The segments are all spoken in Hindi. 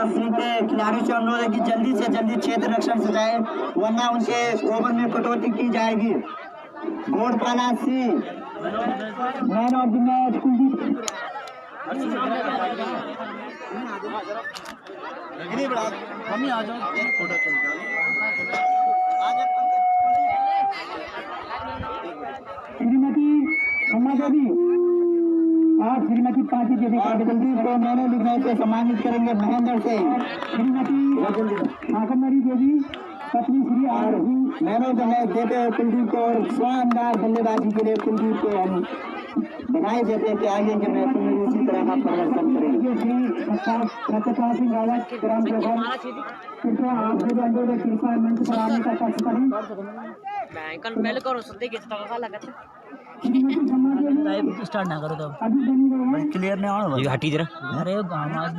सिंह के खिलाड़ियों से अनुरोध है कि जल्दी से जल्दी क्षेत्र रक्षण से जाए, वरना उनके ओवर में कटौती की जाएगी। Ghodpala Singh man of the match Kuldeep. हम आ जाओ श्रीमती उमा देवी और श्रीमती पार्टी देवी काटगंदी को मैंने लिखने से सम्मानित करेंगे महेंद्र से। श्रीमती शाकंभरी देवी पत्नी श्री आरती मैंने जो मैच देते हैं कुलदीप को, और शानदार बल्लेबाजी के लिए कुलदीप को हम बधाई देते हैं कि आगे के मैच में इसी तरह का प्रदर्शन करेंगे। श्री सत्यपाल सिंह रावत ग्राम जोखर, कृपया आप जो अनुरोध है कृपया मंच पर आने का कष्ट करें। स्टार्ट ना करो तो क्लियर नहीं होना ये हटी जरा। अरे गांव आज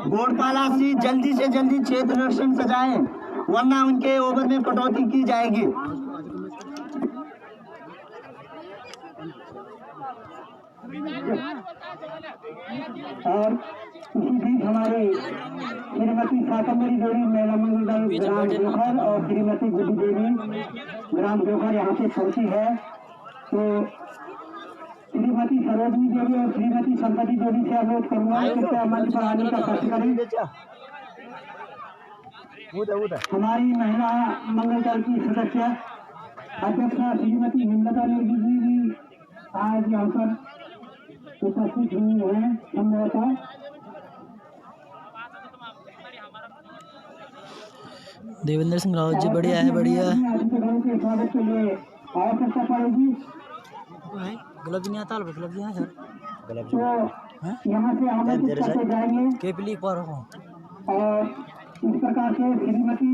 घोड़पाला सिंह जल्दी से जल्दी क्षेत्र रक्षण सजाएं, वरना उनके ओवर में कटौती की जाएगी। और इसी बीच हमारे श्रीमती शाकंभरी देवी महिला मंगल दल ग्राम जोखर और श्रीमती गुड्डी देवी ग्राम जोखर यहाँ से पहुंची है, तो श्रीमती सरोजनी देवी और श्रीमती संपत्ति देवी से अनुरोध करूंगा कृपया मंच पर आने का कष्ट करें। हमारी महिला मंगल दल की सदस्य अध्यक्षा श्रीमती हिमलता नेगी जी भी आज यहाँ पर उपस्थित हुई है। संभवतः देवेंद्र सिंह रावत जी बढ़िया है, बढ़िया। स्वागत के लिए आवश्यकता पड़ेगी ग्लव्स नहीं आता, ग्लव्स नहीं है तो यहाँ से आमंत्रित करते जाएंगे। केपली पर हो और इस प्रकार से श्रीमती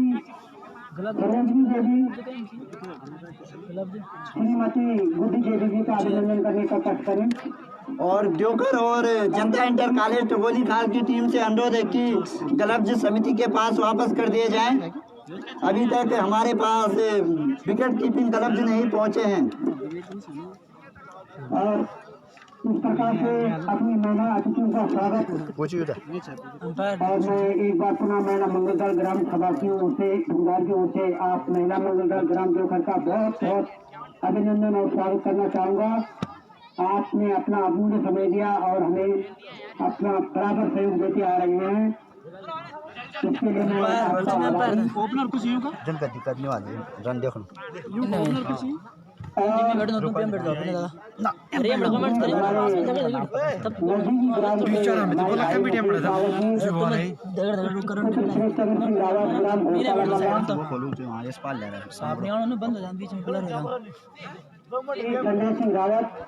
सरोजनी देवी श्रीमती गुड्डी देवी जी का अभिनंदन करने का कष्ट करें। और जोकर और जनता इंटर कॉलेज टोगोली खाल की टीम से अनुरोध है कि ग्लव्स समिति के पास वापस कर दिए जाएं। अभी तक हमारे पास विकेट कीपिंग ग्लव्स नहीं पहुंचे हैं। और इस प्रकार से अपनी महिला अतिथियों का स्वागत। और मैं एक बार पुनः महिला मंगल दल ग्राम सभा की ओर से की ओर से आप महिला मंगल दल ग्राम जोखर का बहुत बहुत अभिनंदन और स्वागत करना चाहूँगा। आपने अपना अमूल्य समय दिया और हमें अपना बराबर सहयोग देते आ रहे हैं, इसके लिए मैं ओपनर कुछ यूं का जनता दिक्कत नहीं वाली रन देखो ओपनर कुछ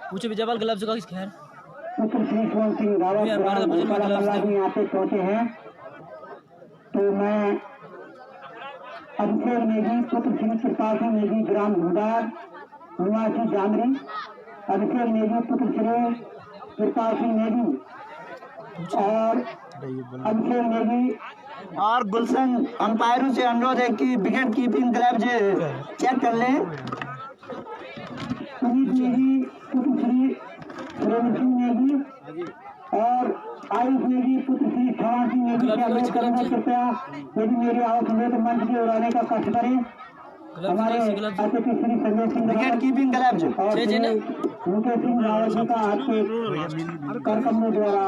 पूछे विजयपाल ग्लव्स का किस खैर पुत्र श्री सोहन सिंह रावत यहाँ पे पहुंचे हैं, तो मैं अभिषेक नेगी पुत्र श्री कृपाल सिंह नेगी ग्राम भूडार निवासी जामरी, अभिषेक नेगी पुत्र श्री कृपाल सिंह नेगी और अभिषेक नेगी और गुलशन अंपायरों से अनुरोध है कि विकेट कीपिंग ग्लव्स चेक कर लें। सुनीत नेगी पुत्र श्री सुरेंद्र सिंह नेगी और आयुष नेगी पुत्र श्री छावा सिंह नेगी से अनुरोध करूंगा कृपया यदि मेरी आवाज सुने तो मंच की ओर आने का कष्ट करें। हमारे अतिथि Shri Sanjay Singh wicket keeping gloves और मुकेश सिंह रावत जी का आपके कार्यक्रमों द्वारा।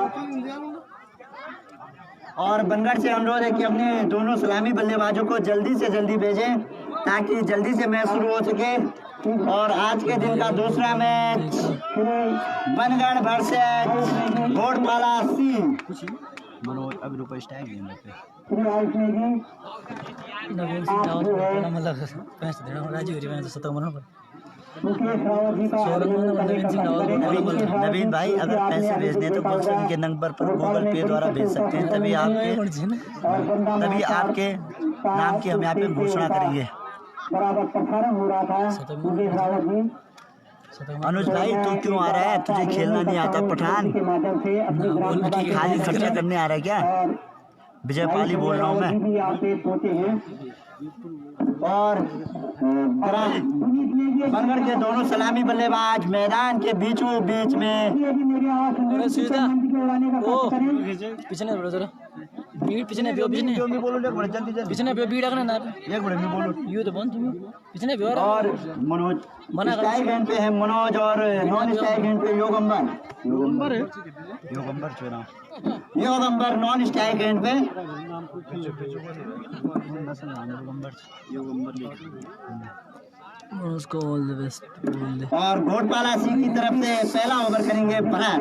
और बनगढ़ से अनुरोध है कि अपने दोनों सलामी बल्लेबाजों को जल्दी से जल्दी भेजें ताकि जल्दी से मैच शुरू हो सके। और आज के दिन का दूसरा मैच बनगढ़ वर्सेस घोड़पाला सिंह। अब रुपये स्टाइल नवीन भाई अगर पैसे भेजने तो गुलशन के नंबर पर गूगल पे द्वारा भेज सकते हैं, तभी आपके नाम की हम यहाँ पे घोषणा करेंगे। बराबर प्रसारण हो रहा था मुकेश रावत जी अनुज भाई तू क्यों आ रहा है? तुझे खेलना नहीं आता पठान? के माध्यम से अपने ग्राम सभा के खाली खर्चा करने आ रहा है क्या? और विजय पाली बोल रहा हूँ मैं। भी यहाँ पे पहुंचे हैं और बनगढ़ के दोनों सलामी बल्लेबाज मैदान के बीचों बीच में अरे सीधा ओ पीछे नहीं बोलो जरा बीट पीछे नहीं बोलो जल्दी जल्दी पीछे नहीं बीट रखना ना एक मिनट में बोलो। यू तो बंद तुम पीछे नहीं बियो और मनोज मना कर। स्ट्राइक एंड पे है मनोज और नॉन स्ट्राइक एंड पे Yogambar Yogambar non strike and पे उसको ऑल द बेस्ट बोल दे। और घोटपाला सिंह की तरफ से पहला ओवर करेंगे भरत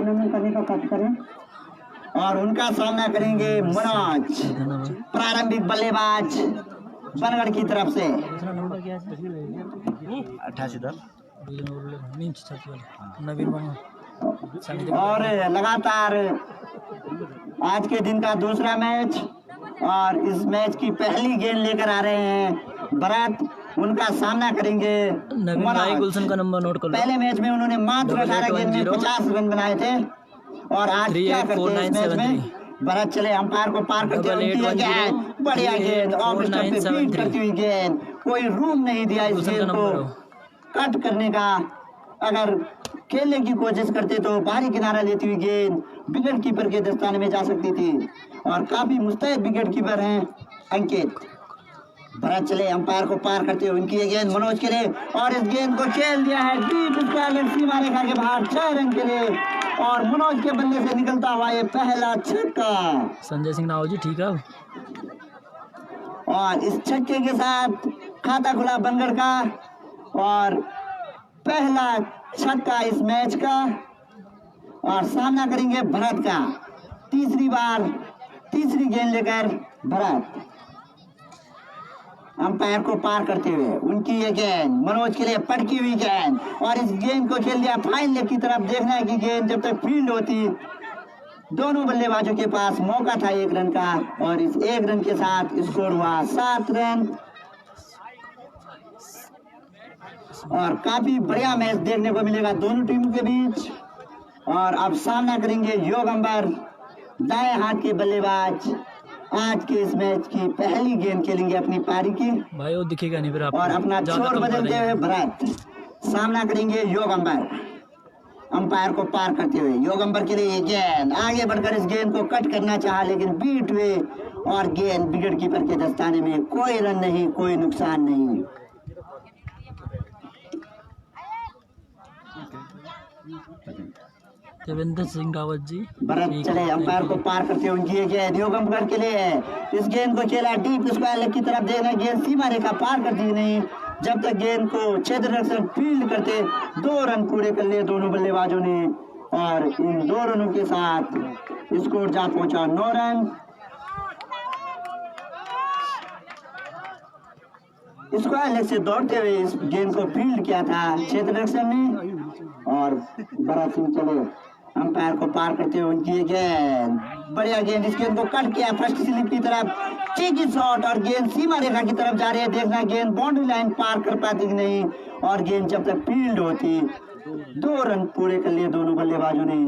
और उनका सामना करेंगे मनोज प्रारंभिक बल्लेबाज बनगढ़ की तरफ से। दूसरा नंबर क्या है? 88 नवीन वर्मा और लगातार आज के दिन का दूसरा मैच और इस मैच की पहली गेंद लेकर आ रहे हैं भरत। उनका सामना करेंगे नवीन भाई मनोज। गुलशन का नंबर नोट कर लो। पहले मैच में उन्होंने मात्र 18 गेंद में 50 रन बनाए थे और आज क्या करते हैं इस मैच में? भरत चले अंपायर को पार करते हुए उनकी गेंद, बढ़िया गेंद ऑफ स्टंप पे बीट करती हुई गेंद। कोई रूम नहीं दिया इस गेंद को कट करने का। अगर खेलने की कोशिश करते तो बाहरी किनारा लेती हुई गेंद विकेट कीपर के दस्ताने में जा सकती थी और काफी मुस्तैद विकेट कीपर हैं अंकित। भरत चले अंपायर को पार करते हुए उनकी ये गेंद मनोज के लिए और इस गेंद को खेल दिया है डीप स्क्वायर सीमा रेखा के बाहर 6 रन के लिए और मनोज के बल्ले से निकलता हुआ ये पहला छक्का। संजय सिंह राव जी ठीक है। और इस छक्के के साथ खाता खुला बनगढ़ का और पहला छक्का इस मैच का। और सामना करेंगे भरत का तीसरी गेंद लेकर भरत अंपायर को पार करते हुए उनकी ये गेंद मनोज के लिए पटकी हुई गेंद और इस गेंद को खेल दिया फाइन लेग की तरफ। देखना है कि गेंद जब तक फील्ड होती दोनों बल्लेबाजों के पास मौका था 1 रन का और इस 1 रन के साथ स्कोर हुआ 7 रन। और काफी बढ़िया मैच देखने को मिलेगा दोनों टीमों के बीच। और अब सामना करेंगे योगंबर दाएं हाथ के बल्लेबाज। आज के इस मैच की पहली गेंद खेलेंगे अपनी पारी की भाई वो दिखेगा नहीं फिर आपको। और अपना छोर बदलते हुए भरत सामना करेंगे योगंबर अंपायर को पार करते हुए। योगंबर के लिए ये गेंद आगे बढ़कर इस गेंद को कट करना चाहा लेकिन बीट हुए और गेंद विकेट कीपर के दस्ताने में। कोई रन नहीं, कोई नुकसान नहीं। देवेंद्र सिंह रावत जी भरत चले अंपायर को पार करते हुए उनकी ये गेंद योगंबर के लिए है। इस गेंद को खेला डीप स्क्वायर लेग की तरफ। देखना गेंद सीमा रेखा पार करती नहीं जब तक गेंद को क्षेत्र रक्षक फील्ड करते 2 रन पूरे कर लिए दोनों बल्लेबाजों ने और इन 2 रनों के साथ स्कोर जा पहुंचा 9 रन। स्क्वायर लेग से दौड़ते हुए इस गेंद को फील्ड किया था क्षेत्र रक्षक ने और भरत सिंह चले अंपायर को पार करते हुए उनकी ये गेंद बढ़िया गेंद। इस गेंद को कट किया फर्स्ट स्लिप की तरफ चीकी शॉट और गेंद सीमा रेखा की तरफ जा रही है। देखना गेंद बाउंड्री लाइन पार कर पाती नहीं और गेंद जब तक फील्ड होती 2 रन पूरे कर लिए दोनों बल्लेबाजों ने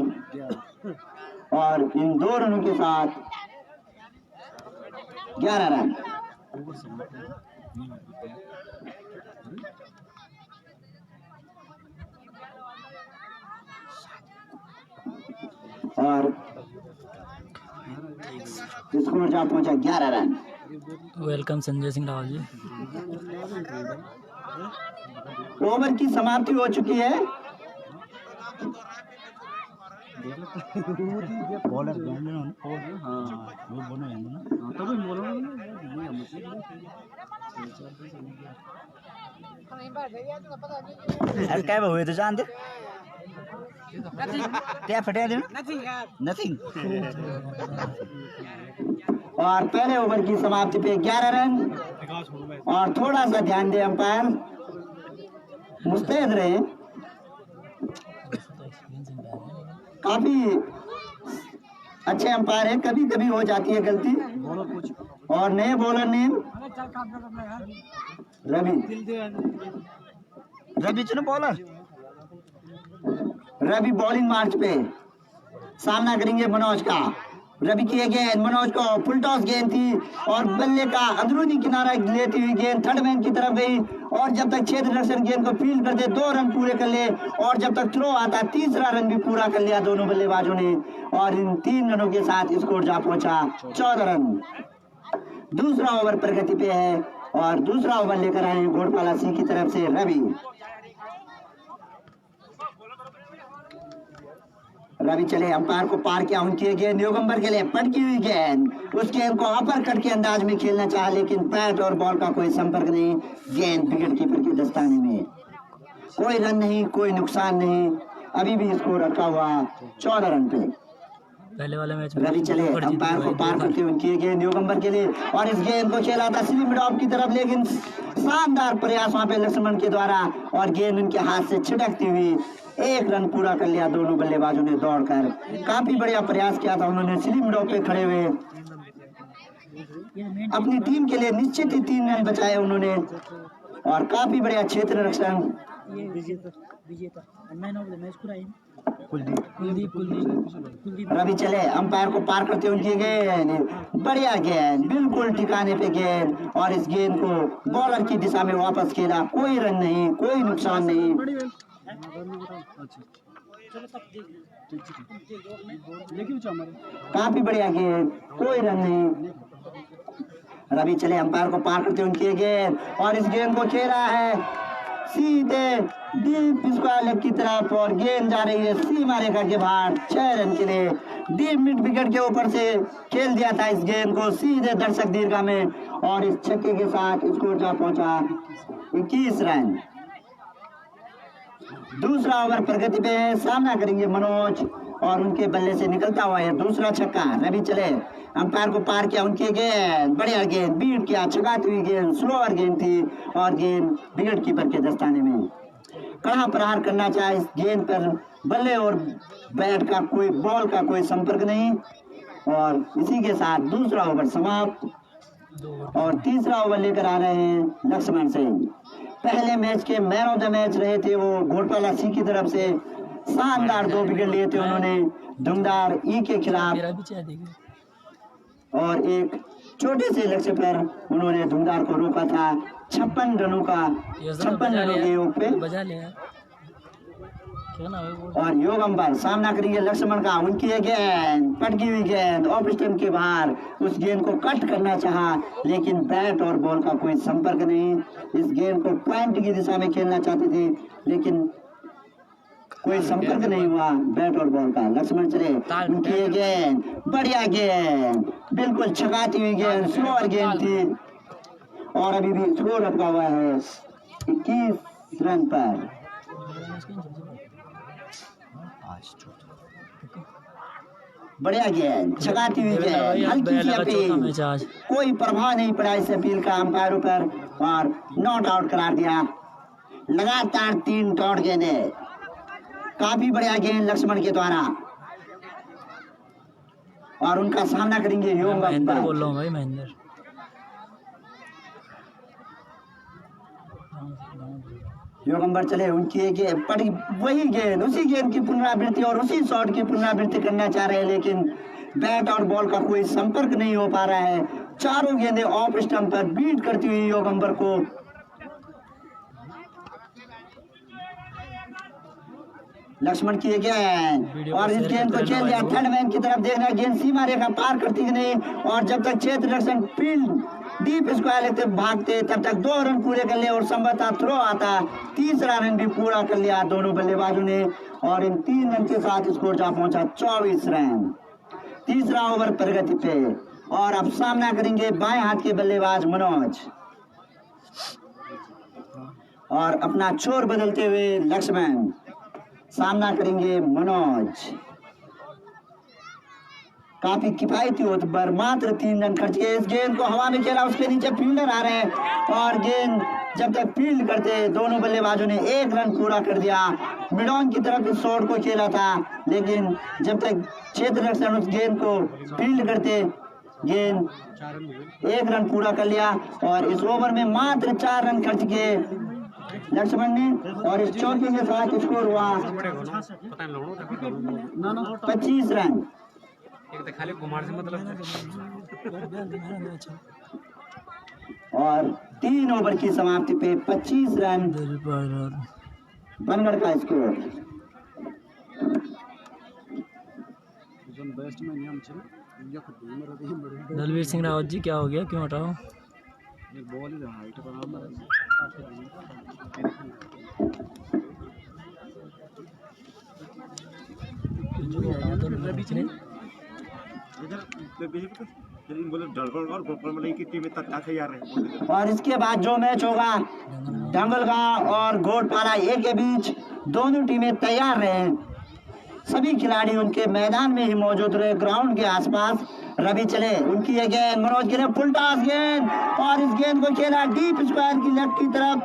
और इन 2 रनों के साथ 11 रन। और स्कोर जा पहुंचा 11 run. Welcome Sanjay Singh Rao ji. Over की समाप्ति हो चुकी है। क्या हुए तो जानते क्या फटे नथिंग। और पहले ओवर की समाप्ति पे 11 रन और थोड़ा सा ध्यान दे अंपायर मुस्तैद रहे। काफी अच्छे अंपायर है, कभी कभी हो जाती है गलती। और नए बॉलर ने रवि रवि चुनो बॉलर रवि बॉलिंग मार्च पे सामना करेंगे मनोज का। रवि की गेंद मनोज को फुल टॉस गेंद थी और बल्ले का अंदरूनी किनारा लेती हुई गेंद थर्ड मैन की तरफ गई और जब तक क्षेत्र रक्षण गेंद को फील्ड करते 2 रन पूरे कर ले और जब तक थ्रो आता तीसरा रन भी पूरा कर लिया दोनों बल्लेबाजों ने और इन 3 रनों के साथ स्कोर जा पहुंचा 14 रन। दूसरा ओवर प्रगति पे है और दूसरा ओवर लेकर आए घोड़पाला सी की तरफ से रवि चले अंपायर को पार किया, उनकी गेंद योगंबर के लिए पटकी हुई गेंद, उस गेंद को अपर कट के अंदाज में खेलना चाहा लेकिन बैट और बॉल का कोई संपर्क नहीं। गेंद विकेट कीपर के दस्ताने में, कोई रन नहीं, कोई नुकसान नहीं, अभी भी स्कोर रखा हुआ 14 रन पे। पहले वाले मैच रवि चले अंपायर को पार करके उनकी गेंद योगंबर के लिए और इस गेंद को खेला था स्लिप मिड ऑफ की तरफ लेकिन शानदार प्रयास वहां पे लक्ष्मण के द्वारा और गेंद उनके हाथ से छिटकती हुई 1 रन पूरा कर लिया दोनों बल्लेबाजों ने दौड़कर। काफी बढ़िया प्रयास किया था उन्होंने स्लिप मिड ऑफ पे खड़े हुए अपनी टीम के लिए निश्चित ही 3 रन बचाए उन्होंने और काफी बढ़िया क्षेत्र रक्षण। रवि चले अंपायर को पार करते उनकी गेंद, बढ़िया गेंद, बिल्कुल ठिकाने पे गेंद और इस गेंद को बॉलर की दिशा में वापस खेला, कोई रन नहीं, कोई नुकसान नहीं। काफी बढ़िया गेंद, कोई रन नहीं। रवि चले अंपायर को पार करते उनकी गेंद और इस गेंद को खेला है सीधे डीप स्क्वायर लेग की तरफ और गेंद जा रही है सीमा रेखा के बाहर 6 रन के लिए। डीप मिड विकेट के ऊपर से खेल दिया था इस गेंद को सीधे दर्शक दीर्घा में और इस छक्के के साथ स्कोर जा पहुंचा 21 रन। दूसरा ओवर प्रगति पे है, सामना करेंगे मनोज और उनके बल्ले से निकलता हुआ है दूसरा छक्का। रवि चले अंपायर को पार किया, उनकी गेंद, बढ़िया गेंद, बीट किया, छगाती हुई गेंद, स्लोअर गेंद थी और गेंद विकेट कीपर के दस्ताने में। कड़ा प्रहार करना चाहे इस गेंद पर बल्ले और बैट का कोई बॉल का कोई संपर्क नहीं और इसी के साथ दूसरा ओवर समाप्त और तीसरा ओवर लेकर आ रहे हैं लक्ष्मण सिंह। पहले मैच के मैन ऑफ द मैच रहे थे वो घोड़पाला सी की तरफ से, शानदार 2 विकेट लिए थे उन्होंने धुंधार ई के खिलाफ और एक छोटे से लक्ष्य पर उन्होंने धुंधार को रोका था 56 रनों के योग पे। और योगंबर सामना करेंगे लक्ष्मण का, उनकी गेंद, पटकी हुई गेंद ऑफ स्टंप के बाहर, उस गेंद को कट करना चाहा लेकिन बैट और बॉल का कोई संपर्क नहीं। इस गेंद को पॉइंट की दिशा में खेलना चाहते थे लेकिन कोई संपर्क नहीं हुआ बैट और बॉल का। लक्ष्मण चले उनकी गेंद, बढ़िया गेंद, बिल्कुल छगाती हुई गेंद, स्लोअर गेंद थी और अभी भी स्कोर रखा हुआ है 21 रन पर। बढ़िया गेंद, छगाती हुई गेंद, हल्की सी अपील, कोई प्रभाव नहीं पड़ा इस अपील का अंपायरों पर और नॉट आउट करार दिया। लगातार 3 डॉट गेंदें, काफी बढ़िया गेंद लक्ष्मण के द्वारा और उनका सामना करेंगे योगंबर। बोल रहा हूँ भाई महेंद्र। योगंबर चले उनकी वही गेंद, उसी गेंद की पुनरावृत्ति और उसी शॉट की पुनरावृत्ति करना चाह रहे हैं लेकिन बैट और बॉल का कोई संपर्क नहीं हो पा रहा है। चारों गेंदें ऑफ स्टंप पर बीट करती हुई योगंबर को लक्ष्मण की गेंद और इस गेंद को खेल दिया थर्ड मैन की तरफ। देखना गेंद सीमा रेखा पार करती कि नहीं और जब तक क्षेत्र रक्षण फील्ड डीप स्क्वायर लेते भागते तब तक 2 रन पूरे कर ले और संभवतः थ्रो आता, तीसरा रन भी पूरा कर लिया दोनों बल्लेबाजों ने और इन 3 रन के साथ स्कोर जा पहुंचा 24 रन। तीसरा ओवर प्रगति पे और अब सामना करेंगे बाएं हाथ के बल्लेबाज मनोज और अपना छोर बदलते हुए लक्ष्मण। सामना करेंगे मनोज, काफी किफायती ओवर पर मात्र 3 रन खर्च किए। इस गेंद को हवा में खेला, उसके नीचे फील्डर आ रहे हैं और गेंद जब तक फील्ड करते दोनों बल्लेबाजों ने 1 रन पूरा कर दिया। मिड ऑन की तरफ इस शॉट को खेला था लेकिन जब तक क्षेत्र रक्षण उस गेंद को फील्ड करते गेंद 1 रन पूरा कर लिया और इस ओवर में मात्र 4 रन खर्च किए लक्ष्मण ने, और इस चौके के साथ स्कोर हुआ 25 रन। और 3 ओवर की समाप्ति पे 25 रन बनगढ़ का स्कोर। दलवीर सिंह रावत जी, क्या हो गया, क्यों हटाओ? और इसके बाद जो मैच होगा डंगलगांव और घोड़पाला ए के बीच, दोनों टीमें तैयार रहे। सभी खिलाड़ी उनके मैदान में ही मौजूद रहे, ग्राउंड के आसपास। रवि चले, उनकी ये गेंद मनोज के लिए फुल टॉस गेंद, और इस गेंद को खेला डीप स्क्वायर की लेफ्ट की तरफ,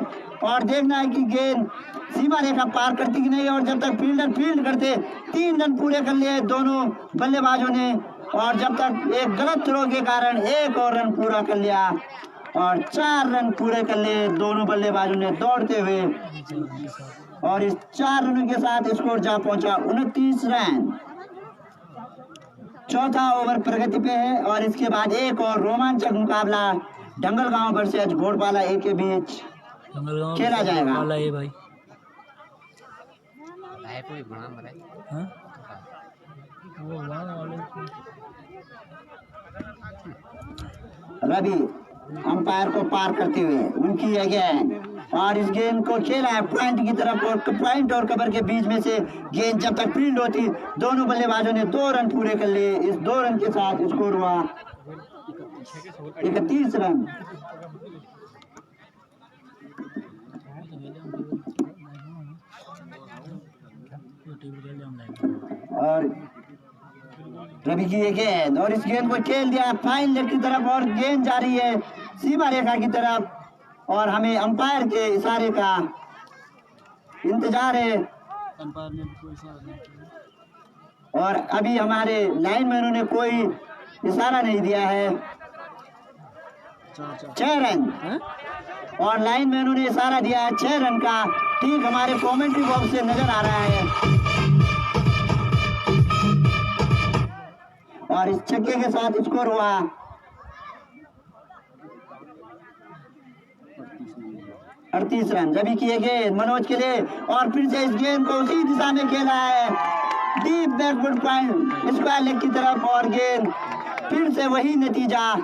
और देखना है कि गेंद सीमा रेखा पार करती कि नहीं। और जब तक फील्डर फील्ड करते, 3 रन पूरे कर लिए दोनों बल्लेबाजों ने, और जब तक एक गलत थ्रो के कारण 1 और रन पूरा कर लिया, और 4 रन पूरे कर लिए दोनों बल्लेबाजों ने दौड़ते हुए। और इस 4 रनों के साथ स्कोर जा पहुंचा 29 रन। चौथा ओवर प्रगति पे है, और इसके बाद एक और रोमांचक मुकाबला डंगलगांव वर्सेज घोड़पाला ए के बीच खेला जाएगा। भाई हाँ? रवि अंपायर को पार करते हुए, उनकी ये गेंद, और इस गेंद को खेला है पॉइंट की तरफ, और पॉइंट और कवर के बीच में से गेंद जब तक फील्ड होती, दोनों बल्लेबाजों ने 2 रन पूरे कर लिए। इस 2 रन के साथ स्कोर हुआ 31 रन। और रवि की ये गेंद, और इस गेंद को खेल दिया फाइन लेग की तरफ, और गेंद जा रही है सीमा रेखा की तरफ, और हमें अंपायर के इशारे का इंतजार है। और अभी हमारे लाइनमैनों ने कोई इशारा नहीं दिया है। 6 रन, और लाइनमैनों ने इशारा दिया है 6 रन का, ठीक हमारे कमेंट्री बॉक्स से नजर आ रहा है। और इस छक्के के साथ स्कोर हुआ 38 रन। रवि की गेंद मनोज के लिए, और फिर से इस गेंद को उसी दिशा में खेला है deep backward point square leg की तरफ, और गेंद फिर से वही नतीजा,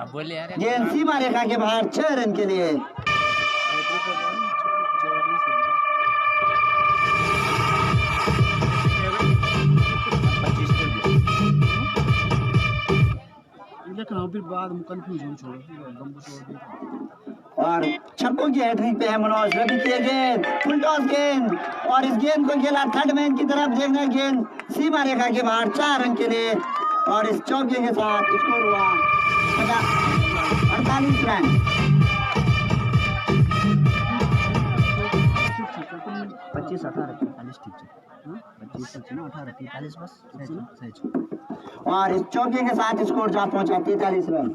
गेंद सीमा रेखा के बाहर 6 रन के लिए। फिर बाद में कंफ्यूजन और छक्कों की हैट्रिक पे है मनोज। रवि की गेंद फुल टॉस गेंद, और इस गेंद को खेला थर्ड मैन की तरफ, देखना गेंद सीमा रेखा के बाहर 4 रन के लिए। और इस चौके के साथ स्कोर हुआ 48 रन। 25 18 45 ठीक है, 25 18 45 बस सही। और इस चौके के साथ स्कोर जा पहुंचा 43 रन।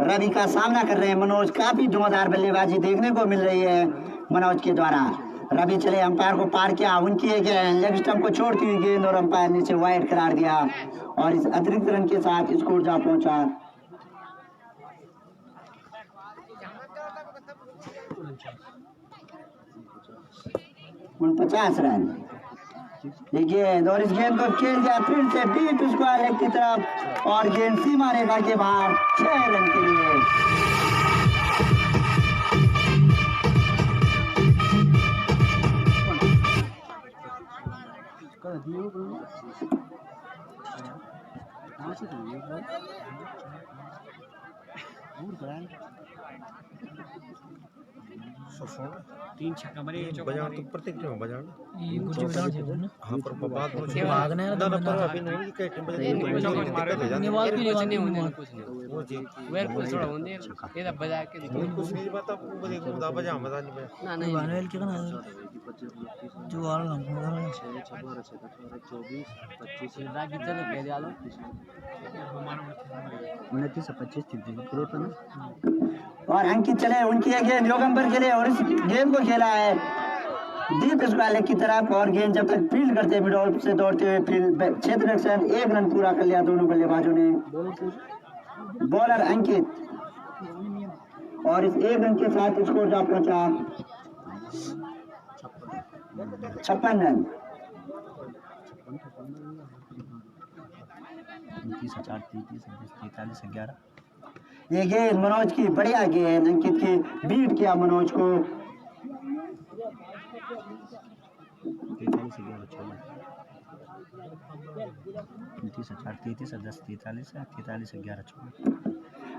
रवि का सामना कर रहे हैं मनोज, काफी धुआंधार बल्लेबाजी देखने को मिल रही है मनोज के द्वारा। रवि चले, अंपायर को पार किया, उनकी एक लेग स्टंप को छोड़ती हुई गेंद, और अंपायर ने इसे वाइड करार दिया, और इस अतिरिक्त रन के साथ स्कोर जा पहुंचा 49 रन। गेंद, और इस गेंद को खेल दिया फिर से डीप स्क्वायर लेग की तरफ, और गेंद सीमा रेखा के बाहर 6 रन के लिए। 3 छक्का मारे एक चौका बाजार तो प्रत्येक टीम बाजार ये गुर्जी मैदान से ना हाँ पर बाद में भागना है ना पर अभी नहीं कि टीम बाजार निवाल की नहीं होने वो जी वेर को थोड़ा होंगे ये तो बजा के कुछ नहीं बात आपको बजे को दा बजा मजा नहीं बजा ना नहीं वानवेल के ना जो वाला ना रागी चलो कह दिया लो 29 से 25 थी ग्रुप है ना। और अंकित चले उनकी एक गेंद योगंबर के लिए और इस गेंद को खेला है डीप स्क्वायर लेग की तरफ और गेंद जब तक फील्ड करते मिड ऑफ से दौड़ते हुए फील्ड क्षेत्र रक्षण 1 रन पूरा कर लिया दोनों बल्लेबाजों ने। बॉलर अंकित और इस 1 रन के साथ स्कोर जा पहुंचा 56 रन। 29 से 4 33 43 से 11 ये गेंद मनोज की बढ़िया गेंद अंकित की बीट किया मनोज को। 43 से 11 29 से 4 33 से 10 43 से 43 से 11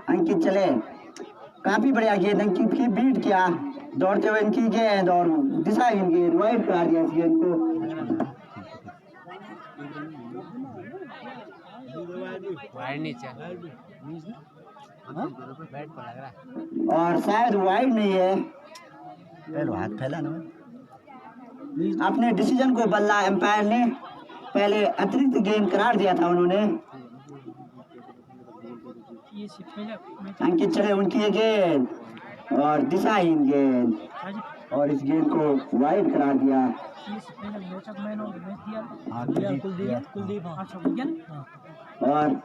अंकित चले काफी बढ़िया गेंद अंकित की बीट किया दौड़ते हुए इनकी गेंद और दिशाहीन गेंद वाइड करा दिया इस गेंद को। वाइड नीचे बैट पर लग रहा है और शायद वाइड नहीं है। पहले हाथ फैला ना अपने डिसीजन को बदला एम्पायर ने। पहले अतिरिक्त गेंद करार दिया था उन्होंने। अंकित चले उनकी ये गेंद और दिशाहीन गेंद और इस गेंद को वाइड करार दिया। और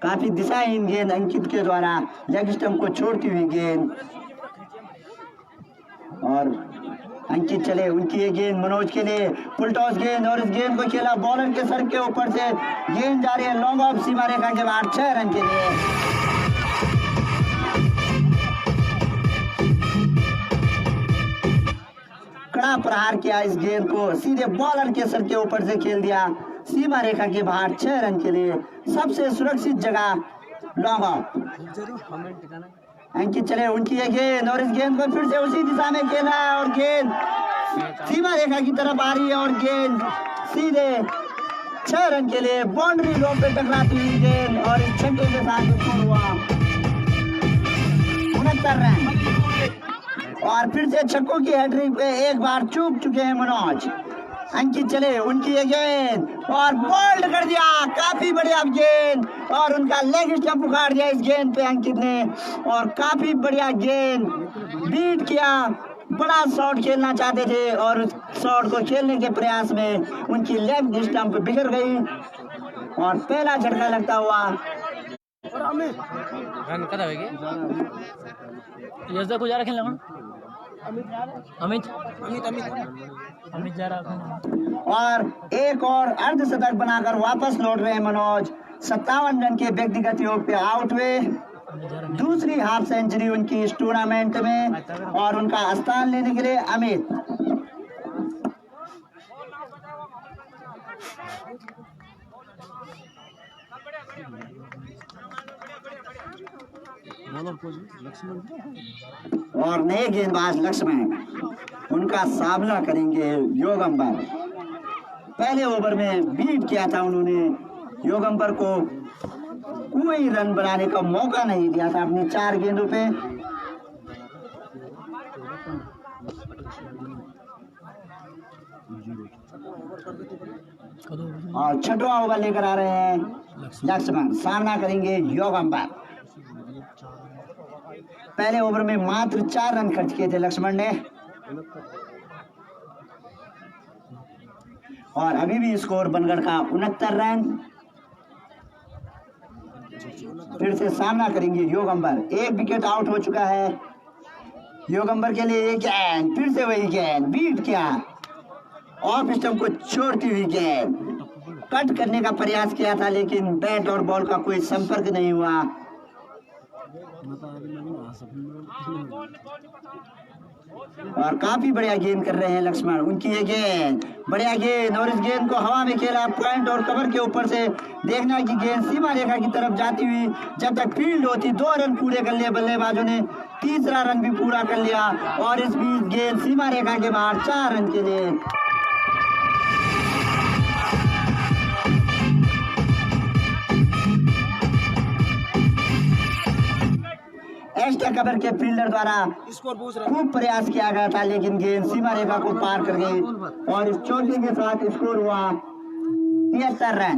काफी दिशाहीन गेंद अंकित के द्वारा लेग स्टंप को छोड़ती हुई गेंद और अंकित चले उनकी ये गेंद मनोज के लिए फुल टॉस गेंद और इस गेंद को खेला बॉलर के सर के ऊपर से गेंद जा रही है लॉन्ग ऑफ सीमा रेखा के बाहर 6 रन के लिए। कड़ा प्रहार किया इस गेंद को सीधे बॉलर के सर के ऊपर से खेल दिया सीमा रेखा के बाहर 6 रन के लिए सबसे सुरक्षित जगह लॉन्ग ऑफ। अंकित चले उनकी ये गेंद और इस गेंद को फिर से उसी दिशा में खेला और गेंद सीमा रेखा की तरफ आ रही है और गेंद सीधे 6 रन के लिए बाउंड्री लो पे टकराती हुई गेंद और इस छक्के के साथ स्कोर हुआ 69 रन। और फिर से छक्कों की हैट्रिक पे एक बार चूक चुके हैं मनोज। अंकित चले उनकी ये गेंद और बोल्ड कर दिया काफी बढ़िया गेंद और उनका लेग स्टंप उखाड़ दिया इस गेंद पे अंकित ने और काफी बढ़िया गेंद बीट किया। बड़ा शॉट खेलना चाहते थे और उस शॉट को खेलने के प्रयास में उनकी लेग स्टंप बिगड़ गई और पहला झटका लगता हुआ रन कदा होगी यजदा को जा रहा खेलना अमित जा रहा। और एक और अर्धशतक बनाकर वापस लौट रहे हैं मनोज। 57 रन के व्यक्तिगत योग पे आउट हुए। दूसरी हाफ सेंचुरी उनकी इस टूर्नामेंट में और उनका स्थान लेने के लिए अमित। और नए गेंदबाज लक्ष्मण उनका सामना करेंगे योगंबर। पहले ओवर में बीट किया था उन्होंने योगंबर को कोई रन बनाने का मौका नहीं दिया था अपनी 4 गेंदों पे। और 6वां ओवर लेकर आ रहे हैं लक्ष्मण सामना करेंगे योगंबर। पहले ओवर में मात्र 4 रन खर्च किए थे लक्ष्मण ने और अभी भी स्कोर बनगढ़ का 69 रन। फिर से सामना करेंगे योगंबर। 1 विकेट आउट हो चुका है योगंबर के लिए। गेंद फिर से वही गेंद बीट किया ऑफ स्टंप को छोड़ती हुई गेंद कट करने का प्रयास किया था लेकिन बैट और बॉल का कोई संपर्क नहीं हुआ। और काफी बढ़िया गेंद कर रहे हैं लक्ष्मण। उनकी ये गेंद बढ़िया गेंद और इस गेंद को हवा में खेला पॉइंट और कवर के ऊपर से। देखना कि गेंद सीमा रेखा की तरफ जाती हुई जब तक फील्ड होती 2 रन पूरे कर लिए बल्लेबाजों ने, तीसरा रन भी पूरा कर लिया और इस बीच गेंद सीमा रेखा के बाहर 4 रन के लिए। एक्स्ट्रा कवर के फील्डर द्वारा खूब प्रयास किया गया था लेकिन गेंद सीमा रेखा को पार कर गई और इस चौके के साथ स्कोर हुआ 73 रन।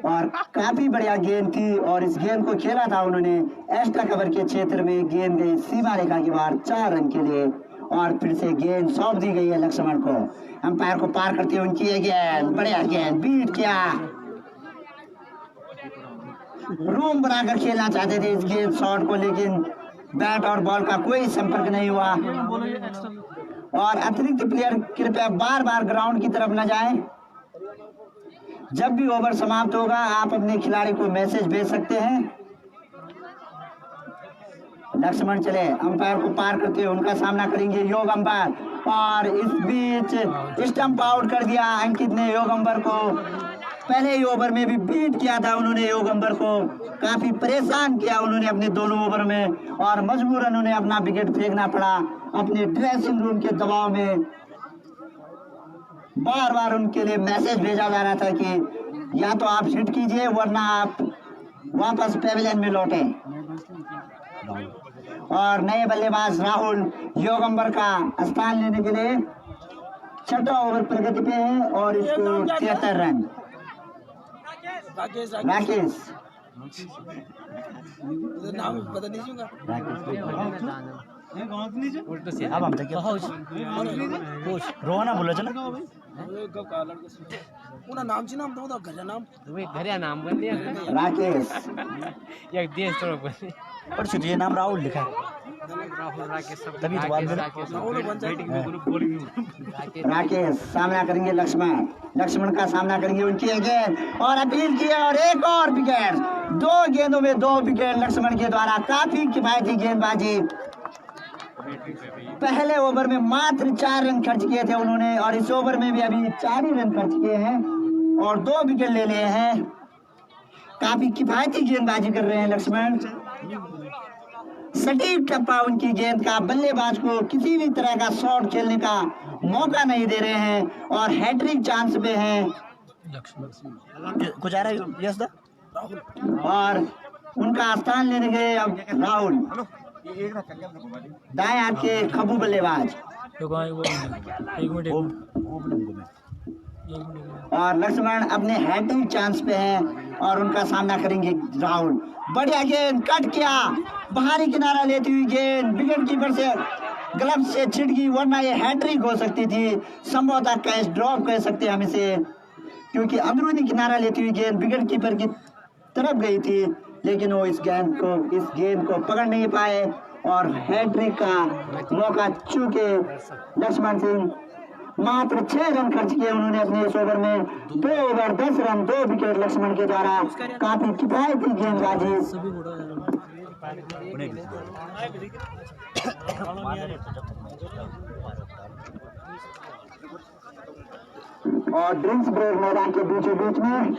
और काफी बढ़िया गेंद थी और इस गेंद को खेला था उन्होंने एक्स्ट्रा कवर के क्षेत्र में। गेंद गई सीमा रेखा के बाहर 4 रन के लिए और फिर से गेंद सौंप दी गई है लक्ष्मण को। अंपायर को पार करते हुए उनकी गेंद बढ़िया गेंद बीट किया। रूम बनाकर खेलना चाहते थे इस गेंद शॉट को लेकिन बैट और बॉल का कोई संपर्क नहीं हुआ। और अतिरिक्त प्लेयर कृपया बार बार ग्राउंड की तरफ न जाएं। जब भी ओवर समाप्त होगा आप अपने खिलाड़ी को मैसेज भेज सकते हैं। लक्ष्मण चले अंपायर को पार करते हुए उनका सामना करेंगे योग अंपायर और इस बीच स्टंप आउट कर दिया अंकित ने योग अंबर को। पहले ही ओवर में भी बीट किया था उन्होंने योग अंबर को, काफी परेशान किया उन्होंने अपने दोनों ओवर में और मजबूरन उन्हें अपना विकेट फेंकना पड़ा अपने ड्रेसिंग रूम के दबाव में। बार बार उनके लिए मैसेज भेजा जा रहा था कि या तो आप हिट कीजिए वरना आप वापस पेविलियन में लौटे। और नए बल्लेबाज राहुल योगंबर का स्थान लेने के लिए 6वां ओवर प्रगति पे है और इसको 73 रन। राकेश अब हम तक रोना बोला चला नाम छी नाम तो घर नाम घरिया नाम बन दिया राकेश एक देश तो बन पर ये नाम राहुल लिखा है राहुल राकेश सब तभी तो बात राकेश सामना करेंगे लक्ष्मण का सामना करेंगे उनकी गेंद और अपील की और एक और विकेट। 2 गेंदों में 2 विकेट लक्ष्मण के द्वारा काफी किफायती गेंदबाजी। पहले ओवर में मात्र 4 रन खर्च किए थे उन्होंने और इस ओवर में भी अभी 4 ही रन खर्च किए हैं और 2 विकेट ले लिए हैं। काफी किफायती गेंदबाजी कर रहे हैं लक्ष्मण। सटीक टप्पा उनकी गेंद का, बल्लेबाज को किसी भी तरह का शॉट खेलने का मौका नहीं दे रहे हैं और हैट्रिक चांस पे हैं कुछ आ रहा है यस दा और उनका स्थान लेने गए अब राहुल दाएं हाथ के खबू बल्लेबाज। और लक्ष्मण अपने हैट्रिक चांस पे हैं और उनका सामना करेंगे राहुल। बढ़िया गेंद कट किया, बाहरी किनारा लेती हुई गेंद विकेट कीपर से ग्लव से छिड़ गई वरना ये हैट्रिक हो सकती थी। संभवतः कैच ड्रॉप कह सकते हैं हम इसे क्योंकि अंदरूनी किनारा लेती हुई गेंद विकेट कीपर की तरफ गई थी लेकिन वो इस गेंद को पकड़ नहीं पाए और हैट्रिक का मौका चूके लक्ष्मण सिंह मात्र 6 रन खर्च किए उन्होंने अपने इस ओवर में। 2 ओवर 10 रन 2 विकेट लक्ष्मण के द्वारा काफी किफायती गेंदबाजी। और ड्रिंक्स ब्रेक मैदान के बीचों बीच में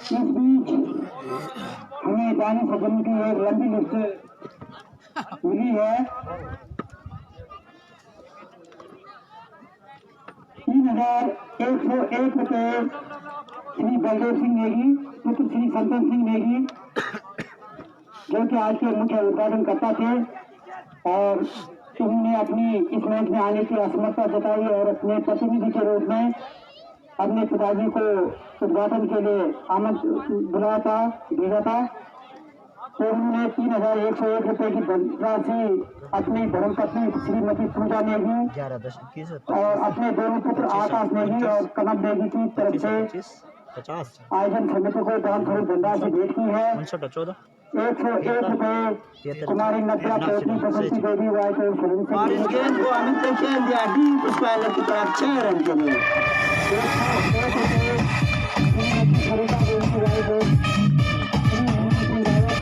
इस बीच हमें दानी सदन की एक लंबी लिस्ट मिली है। 3,101 रुपए श्री बलदेव सिंह नेगी पुत्र श्री संतन सिंह नेगी जो कि आज के मुख्य उद्घाटन करता थे और उन्होंने अपनी इस मैच में आने की असमर्थता जताई और अपने प्रतिनिधि के रूप में अपने पिताजी को उद्घाटन के लिए बुलाया था, भेजा था। तो उन्होंने 3,101 रुपए की धनराशि अपनी धर्मपत्नी श्रीमती पूजा नेगी और अपने दोनों पुत्र आकाश नेगी और कनक नेगी की तरफ से 50 आयोजन समिति को बहुत थोड़ी धनराशि भेंट की है। 59 ₹101 कुमारी नद्रा पत्नी बसंती देवी वाइट और और इस गेंद को अमित ने खेल दिया डीप स्क्वायर की तरफ 6 रन के लिए।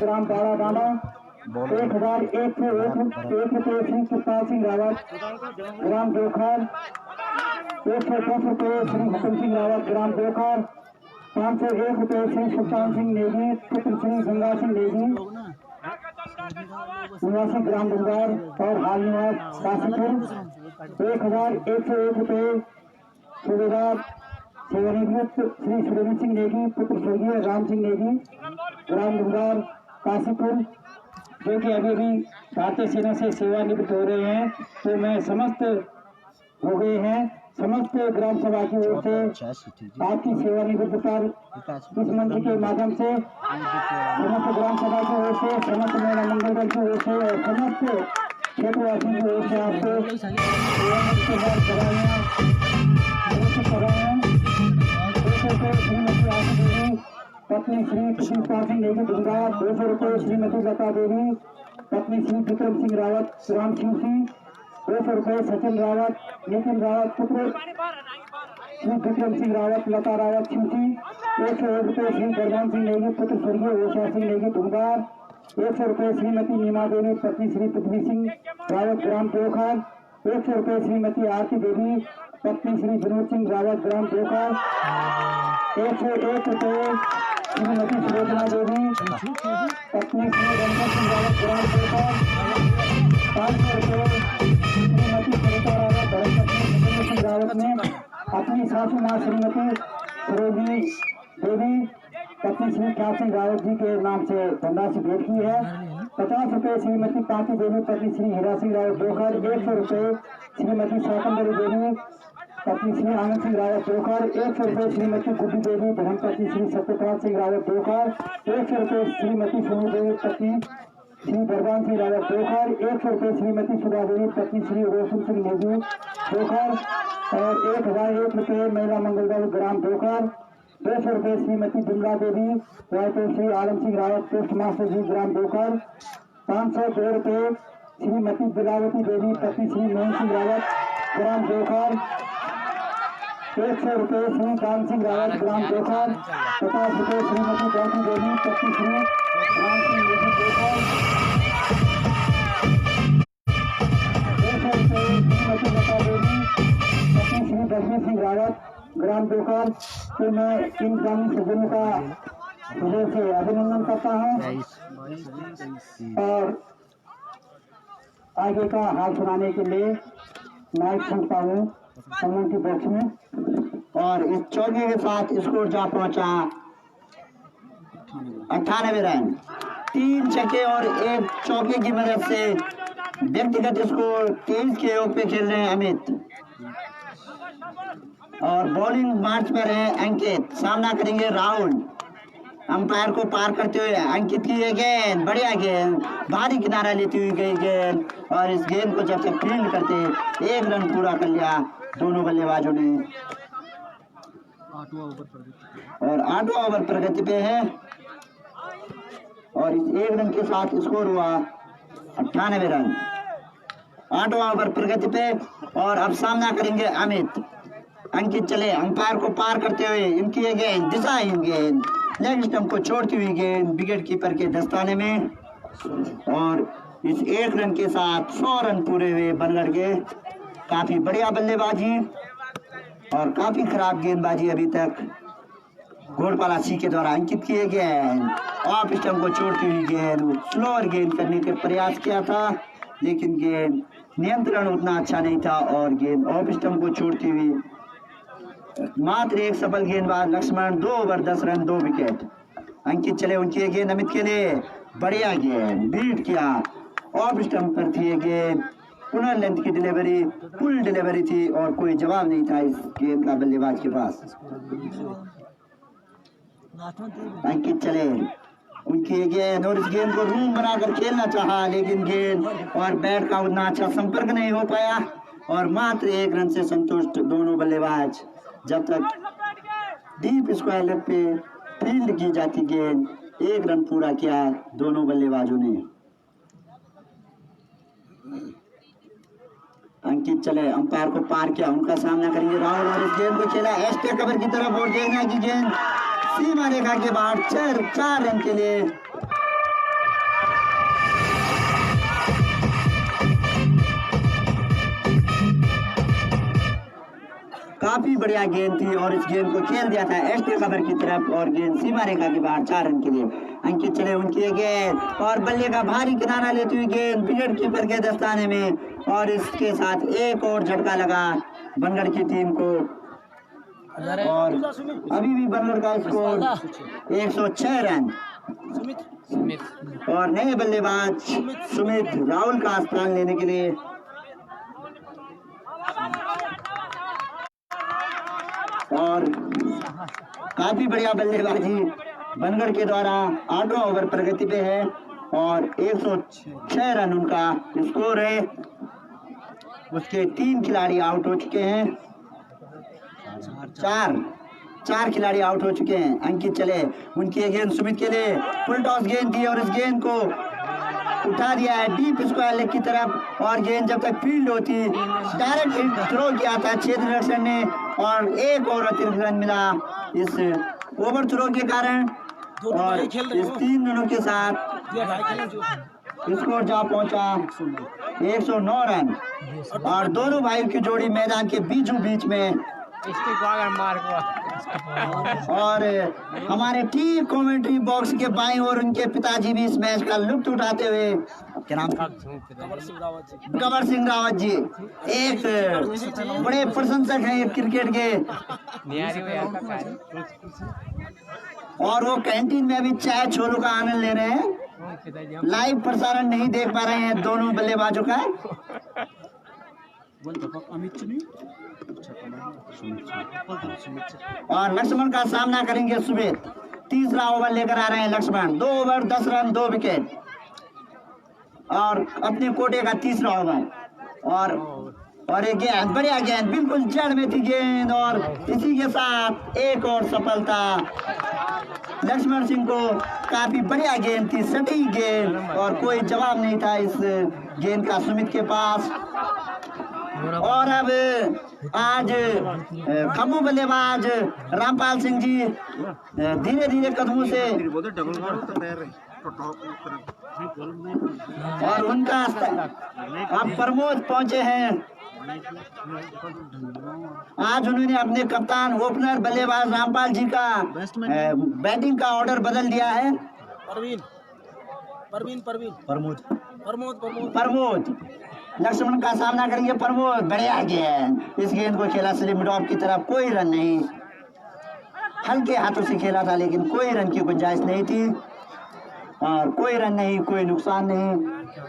ग्राम बाड़ा डांडा 1001 श्री कृपाल सिंह रावत ग्राम जोखर 110 रुपये श्री हुकुम सिंह रावत ग्राम जोखर 501 रुपये श्री सुल्तान सिंह नेगी पुत्र श्री गंगा सिंह नेगी निवासी ग्राम बंगार और हाल निवास काशीपुर 1101 रुपये सूबेदार सेवानिवृत्त श्री सुरेंद्र सिंह नेगी पुत्र स्वर्गीय राम सिंह नेगी ग्राम बंगार काशीपुर जो कि अभी अभी भारतीय सेना से सेवानिवृत्त हो रहे हैं। तो मैं समस्त हो गए हैं समस्त ग्राम सभा की ओर से आपकी सेवानिवृत्त पर इस मंच के माध्यम से समस्त ग्राम सभा की ओर से समस्त महिला मंगल दल की ओर से और समस्त क्षेत्रवासियों की ओर से आपको श्रीमती आशा देवी पत्नी श्री कृष्णपाल सिंह नेगी दुंगार 200 रुपये श्रीमती लता देवी पत्नी श्री विक्रम सिंह रावत राम सिंह सिंह 200 रुपये सचिन रावत नितिन रावत पुत्र श्री विक्रम सिंह रावत लता रावत सिंह 101 रुपये श्री बलवान सिंह नेगी पुत्र स्वर्गीय ओषा सिंह नेगी दुंगार 100 रुपये श्रीमती नीमा देवी पत्नी श्री पृथ्वी सिंह रावत ग्राम जोखर 100 रुपये श्रीमती आरती देवी पत्नी श्री विनोद सिंह रावत ग्राम जोखर 101 रुपये श्रीमती सुलोचना देवी पत्नी श्री रंजन सिंह रावत ग्राम जोखर 500 रुपये श्रीमती सरिता रावत धर्मपत्नी सुरेंद्र सिंह रावत ने अपनी सासू माँ श्रीमती सरोजी देवी पत्नी श्री ख्याल सिंह रावत जी के नाम से धनराशि भेंट की है। 50 रुपये श्रीमती पांची देवी पत्नी श्री हीरा सिंह रावत जोखर 100 रुपये श्रीमती शाकंदरी देवी पत्नी श्री आनंद सिंह रावत जोखर 100 रुपये श्रीमती गुड्डी देवी धर्मपत्नी श्री सत्यपाल सिंह रावत जोखर 100 रुपये श्रीमती सोनू देवी पत्नी श्री बलवान सिंह रावत जोखर 100 रुपये श्रीमती सुधा देवी पत्नी श्री रोशन सिंह नेगी जोखर और 1001 रुपये महिला मंगल दल ग्राम जोखर 200 रुपये श्रीमती बिमला देवी वाइटो श्री आलम सिंह रावत पोस्ट मास्टर जी ग्राम जोखर 502 रुपये श्रीमती बिलावती देवी पत्नी श्री मोहन सिंह रावत ग्राम जोखर 100 रुपये श्री कान सिंह रावत ग्राम जोखर 50 रुपये श्रीमती गौती देवी पत्नी श्री राम सिंह नेगी जोखर 200 रुपये श्रीमती लता देवी पत्नी श्री दशमी सिंह रावत ग्राम जोखर। तो मैं इन ग्रामीण सज्जनों का हृदय से अभिनंदन करता हूँ और आगे का हाल सुनाने के लिए माइक सुनता हूँ कम्युनिटी बॉक्स में। और इस चौके के साथ स्कोर जा पहुंचा 98 रन 3 छक्के और 1 चौके की मदद से व्यक्तिगत स्कोर 23 के योग पे खेल रहे हैं अमित और बॉलिंग मार्च पर है अंकित सामना करेंगे राहुल अंपायर को पार करते हुए अंकित की गेंद बढ़िया गेंद भारी किनारा लेती हुई गई गेंद और इस गेंद को जब तक फील्ड करते 1 रन पूरा कर लिया दोनों बल्लेबाजों ने और 8वां ओवर प्रगति पे है और इस 1 रन के साथ स्कोर हुआ 98 रन 8वां ओवर प्रगति पे और अब सामना करेंगे अमित अंकित चले अंपायर को पार करते हुए इनकी ये गेंद दिशाहीन गेंद लेग स्टंप को छोड़ती हुई गेंद विकेट कीपर के दस्ताने में और इस 1 रन के साथ 100 रन पूरे हुए बनगढ़ के। काफी बढ़िया बल्लेबाजी और काफी खराब गेंदबाजी अभी तक घोड़पाला सी के द्वारा अंकित किए गेंद ऑफ स्टंप को छोड़ती हुई गेंद स्लोअर गेंद करने का प्रयास किया था लेकिन गेंद नियंत्रण उतना अच्छा नहीं था और गेंद ऑफ स्टंप को छोड़ती हुई मात्र 1 सफल गेंदबाज लक्ष्मण 2 ओवर 10 रन 2 विकेट। अंकित चले उनकी गेंद अमित के लिए बढ़िया गेंद बीट किया ऑफ स्टंप पर थी ये गेंद पुनः लेंथ की डिलीवरी फुल डिलीवरी थी और कोई जवाब नहीं था इस गेंद का बल्लेबाज के पास। अंकित चले उनकी गेंद और इस गेंद को रूम बनाकर खेलना चाहा लेकिन गेंद और बैट का उतना अच्छा संपर्क नहीं हो पाया और मात्र 1 रन से संतुष्ट दोनों बल्लेबाज। जब तक डीप स्क्वायर लेग पे फील्ड की जाती गेंद, 1 रन पूरा किया दोनों बल्लेबाजों ने। अंकित चले, अंपायर को पार किया, उनका सामना करेंगे राहुल और इस गेंद को खेला एस्टे कवर की तरफ और देखना की गेंद सीमा रेखा के बाहर 4 रन के लिए। काफी बढ़िया गेंद थी और इस गेंद को खेल दिया था एस्टे कवर की तरफ और गेंद सीमा रेखा के बाहर 4 रन के लिए। अंकित चले, उनकी गेंद और बल्ले का भारी किनारा लेती हुई गेंद विकेट कीपर के दस्ताने में और इसके साथ एक और झटका लगा बनगढ़ की टीम को और अभी भी बनगढ़ का स्कोर 106 रन और नए बल्लेबाज सुमित राहुल का स्थान लेने के लिए और काफी बढ़िया बल्लेबाजी बनगढ़ के द्वारा 8वां ओवर प्रगति पे है और 106 रन उनका स्कोर है। उसके 3 खिलाड़ी आउट हो चुके हैं, 4 खिलाड़ी आउट हो चुके हैं। अंकित चले, उनकी गेंद सुमित के लिए फुल टॉस गेंद थी और इस गेंद को उठा दिया है डीप स्क्वायर लेग की तरफ और गेंद जब तक फील्ड होती डायरेक्ट हिट थ्रो किया था क्षेत्र रक्षण ने और एक और अतिरिक्त रन मिला इस ओवर थ्रो के कारण और इस 3 रनों के साथ स्कोर जा पहुंचा 109 रन और दोनों भाइयों की जोड़ी मैदान के बीचों बीच में इसके को अगर मार को और हमारे टीम कमेंट्री बॉक्स के बाईं ओर उनके पिताजी भी इस मैच का लुत्फ उठाते हुए, क्या नाम था? कंवर सिंह रावत जी, एक बड़े प्रशंसक हैं क्रिकेट के और वो कैंटीन में अभी चाय छोलों का आनंद ले रहे हैं। लाइव प्रसारण नहीं देख पा रहे हैं दोनों बल्लेबाजों का। और लक्ष्मण का सामना करेंगे सुमित। तीसरा ओवर लेकर आ रहे हैं लक्ष्मण, 2 ओवर 10 रन 2 विकेट और अपने कोटे का तीसरा ओवर और एक गेंद, बढ़िया गेंद, बिल्कुल जड़ में थी गेंद और इसी के साथ एक और सफलता लक्ष्मण सिंह को। काफी बढ़िया गेंद थी, सटीक गेंद और कोई जवाब नहीं था इस गेंद का सुमित के पास। और अब आज खम्बू बल्लेबाज रामपाल सिंह जी धीरे धीरे कदमों से और उनका अब प्रमोद पहुंचे हैं। आज उन्होंने अपने कप्तान ओपनर बल्लेबाज रामपाल जी का बैटिंग का ऑर्डर बदल दिया है। प्रमोद लक्ष्मण का सामना करेंगे प्रमोद, बढ़िया गेंद, इस गेंद को खेला स्लिम टॉप की तरफ, कोई रन नहीं, हल्के हाथों से खेला था लेकिन कोई रन की गुंजाइश नहीं थी और कोई रन नहीं, कोई नुकसान नहीं।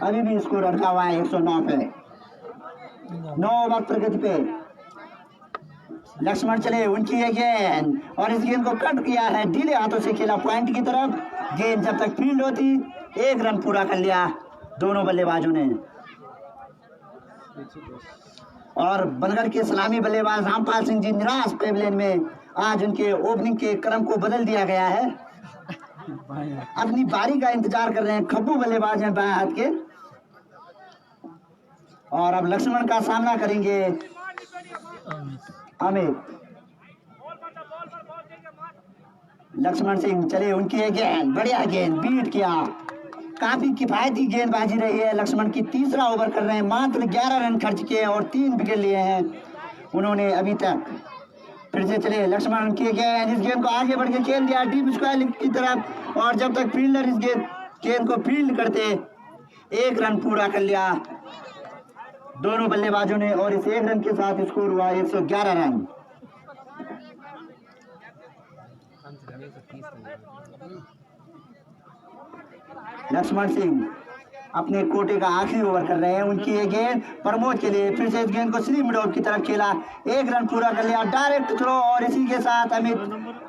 अभी भी स्कोर अटका हुआ है 109 पे, 9 ओवर प्रगति पे। लक्ष्मण चले, उनकी है गेंद और इस गेंद को कट किया है, ढीले हाथों से खेला पॉइंट की तरफ। गेंद जब तक फील्ड होती 1 रन पूरा कर लिया दोनों बल्लेबाजों ने और बनगढ़ के सलामी बल्लेबाज रामपाल सिंह जी निराश पेवलियन में आज उनके ओपनिंग के क्रम को बदल दिया गया है। अपनी बारी का इंतजार कर रहे हैं, खब्बू बल्लेबाज हैं बाएं हाथ के और अब लक्ष्मण का सामना करेंगे अमित। लक्ष्मण सिंह चले, उनकी है गेंद, बढ़िया गेंद, बीट किया, काफी किफायती गेंदबाजी रही है लक्ष्मण की। तीसरा ओवर कर रहे हैं, मात्र 11 रन खर्च किए और 3 विकेट लिए हैं उन्होंने अभी तक। फिर से चले लक्ष्मण की गेंद, इस गेंद को आगे बढ़ के खेल दिया डीप स्क्वायर की तरफ और जब तक फील्डर इस गेंद को फील्ड करते 1 रन पूरा कर लिया दोनों बल्लेबाजों ने और इस 1 रन के साथ स्कोर हुआ 111 रन। लक्ष्मण सिंह अपने कोटे का आखिरी ओवर कर रहे हैं, उनकी ये गेंद प्रमोद के लिए, फिर से इस गेंद को श्री मिडोव की तरफ खेला, 1 रन पूरा कर लिया, डायरेक्ट थ्रो और इसी के साथ अमित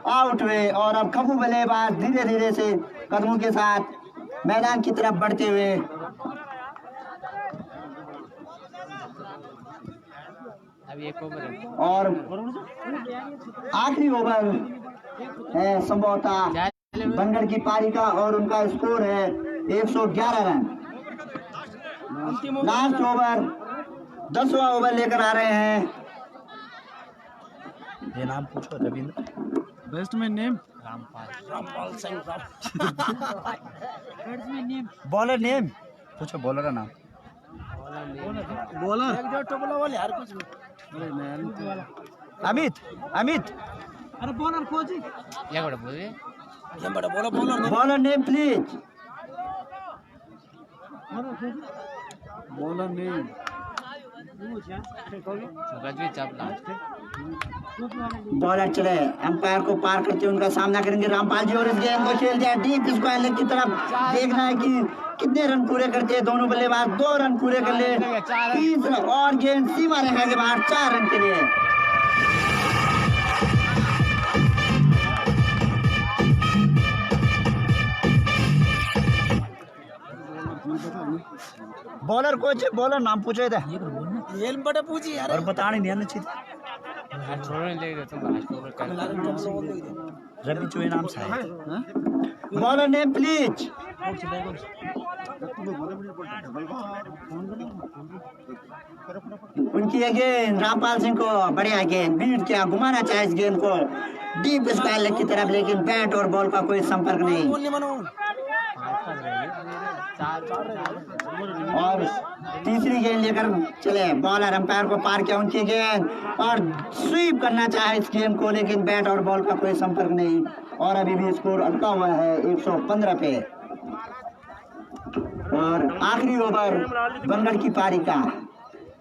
आउट हुए और अब खब्बू बल्लेबाज धीरे धीरे से कदमों के साथ मैदान की तरफ बढ़ते हुए अभी एक ओवर है। और आखिरी ओवर है संभवतः बनगढ़ की पारी का और उनका स्कोर है 111 रन। लास्ट ओवर 10वां ओवर लेकर आ रहे हैं। ये नाम पूछो Ravindra. Batsman name bowler name पूछो, बॉलर का नाम। अमित अमित क्या बड़ा बोल रहे? Bowler name please. गजबी चापला। बॉलर चले, अंपायर को पार करते उनका सामना करेंगे रामपाल जी और इस गेंद को खेल दिया डीप स्क्वायर लेग की तरफ। देखना है कि कितने रन पूरे करते हैं दोनों बल्लेबाज। 2 रन पूरे कर ले, 30 रन और गेंद सीमा रेखा के बाहर 4 रन के लिए। बॉलर कोच बॉलर नाम पूछे थे यार और बताने नहीं आना चाहिए। यार छोड़ने ले रहे तुम लास्ट ओवर कर। रवि चोए नाम से है। Bowler name please. उनकी ये गेंद रामपाल सिंह को बढ़िया गेंद बीट किया, घुमाना चाहे इस गेंद को डीप स्क्वायर लेग की तरफ, लेकिन बैट और बॉल का कोई संपर्क नहीं। और तीसरी गेंद लेकर चले, बॉलर अंपायर को पार किया उनकी गेंद और स्वीप करना चाहे इस गेंद को, लेकिन बैट और बॉल का कोई संपर्क नहीं। और अभी भी स्कोर अटका हुआ है 115 पे। और आखिरी ओवर बनगढ़ की पारी का,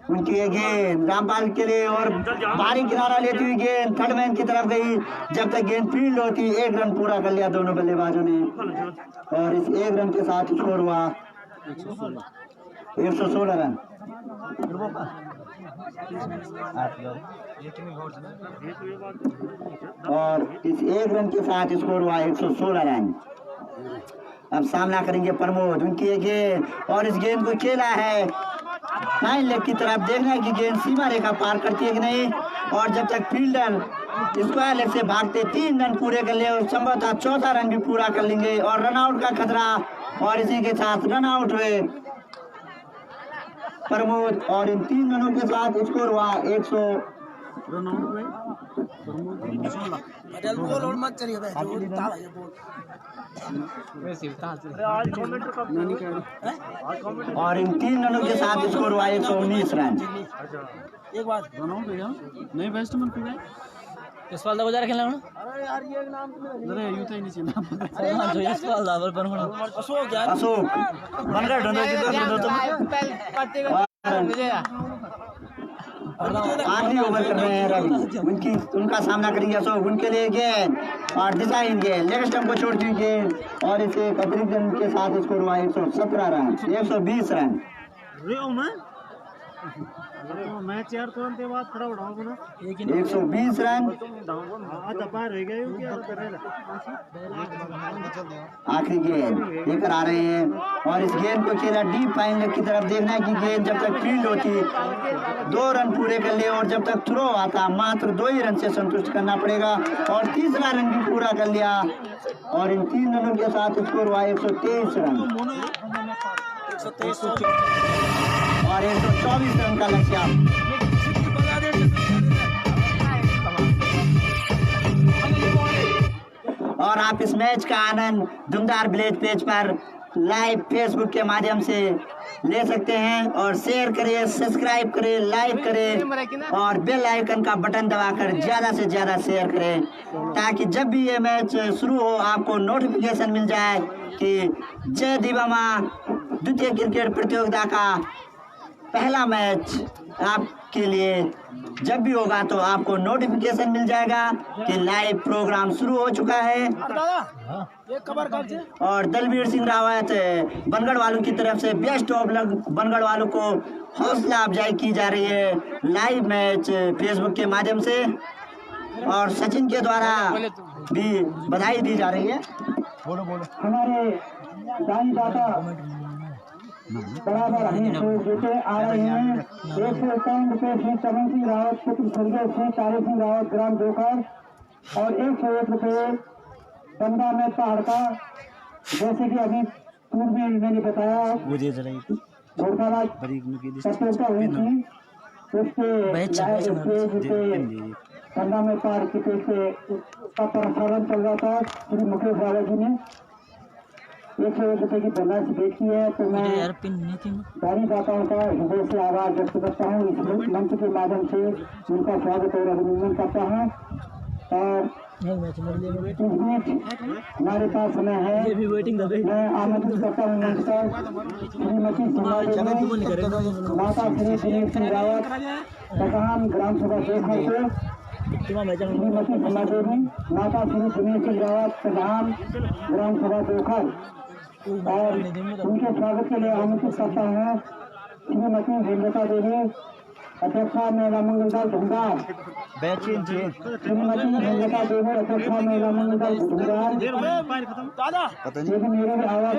उनकी ये गेंद रामपाल के लिए और बारी किनारा लेती हुई गेंद थर्ड मैन की तरफ गई। जब तक गेंद फील्ड होती 1 रन पूरा कर लिया दोनों बल्लेबाजों ने और इस 1 रन के साथ स्कोर हुआ 116 रन। और इस 1 रन के साथ स्कोर हुआ 116 रन। अब सामना करेंगे प्रमोद, उनकी ये गेंद और इस गेंद को खेला है फाइन लेग की तरफ। देखना है कि गेंद सीमा रेखा पार करती है कि नहीं। और जब तक फील्डर स्क्वायर लेग से भागते 3 रन पूरे कर ले और संभवतः 4था रन भी पूरा कर लेंगे और रन आउट का खतरा। और इसी के साथ रन आउट हुए प्रमोद और इन 3 रनों के साथ स्कोर हुआ 100। और इन 3 रनों के साथ स्कोर हुआ 119 रन। एक बात नहीं बैट्समैन पे गए। यशपाल दा बजा खेलना है अरे यूं तो ही नहीं चिंता। अरे हां जो यशपाल दा पर अशोक यार अशोक बनगढ़ ढूंढो आखिरी ओवर कर रहे हैं रवि, उनका सामना करेंगे अशोक। उनके लिए गेंद और डिजाइन गेंद लेग स्टंप को छोड़ती हुई गेंद और इसे अतिरिक्त रन के साथ स्कोर हुआ 117 रन 120 रन। मैच यार तुरंत बाद खड़ा उठाओ ना 120 रन। आखिरी गेंद लेकर आ रहे हैं और इस गेंद को खेला डीप फाइन लेग की तरफ। देखना है कि गेंद जब तक फील्ड होती 2 रन पूरे कर ले और जब तक थ्रो आता मात्र 2 ही रन से संतुष्ट करना पड़ेगा। और तीसरा रन भी पूरा कर लिया और इन 3 रनों के साथ स्कोर हुआ 123 रन और 124 रन का लक्ष्य। और आप इस मैच का आनंद धुमधार विलेज पेज पर लाइव फेसबुक के माध्यम से ले सकते हैं। और शेयर करें, सब्सक्राइब करें, लाइक करें और बेल आइकन का बटन दबाकर ज़्यादा से ज़्यादा शेयर करें ताकि जब भी ये मैच शुरू हो आपको नोटिफिकेशन मिल जाए कि जय दिवा मां द्वितीय क्रिकेट प्रतियोगिता का पहला मैच आपके लिए जब भी होगा तो आपको नोटिफिकेशन मिल जाएगा कि लाइव प्रोग्राम शुरू हो चुका है। और दलबीर सिंह रावत बनगढ़ वालों की तरफ से बेस्ट ऑफ लक बनगढ़ वालों को हौसला अफजाई की जा रही है लाइव मैच फेसबुक के माध्यम से और सचिन के द्वारा भी बधाई दी जा रही है। हमारे दानी दाता बराबर हमें जीते आ रहे हैं। 151 रुपये श्री चमन सिंह रावत पुत्र स्वर्गीय श्री तारे सिंह रावत ग्राम जोकर और 101 रुपये बंदा में पहाड़ का, जैसे कि अभी पूर्व में मैंने बताया घोड़काबाज प्रतियोगिता हुई थी, उसके बंदा में पहाड़ की पेट से का प्रसारण चल रहा था। श्री मुकेश रावत जी ने 101 रुपये की धनराशि भेंट की है। तो मैं दानी दाताओं का हृदय से आभार व्यक्त करता हूँ। इस मंच के माध्यम से उनका स्वागत और अभिनंदन करता हूँ। और हमारे पास समय है, मैं आमंत्रित करता हूँ मंच पर श्रीमती माता श्री दिनेश सिंह रावत प्रधान ग्राम सभा जोखर को, श्रीमती समादेवी माता श्री दिनेश सिंह रावत प्रधान ग्राम सभा जोखर, और उनके स्वागत के लिए आमंत्रित करता हूँ श्रीमती हेमलता देवी अध्यक्षा महिला मंगल दल धुंधार, श्रीमती हेमलता देवी अध्यक्षा महिला मंगल दल धुंधार, यदि मेरे आवाज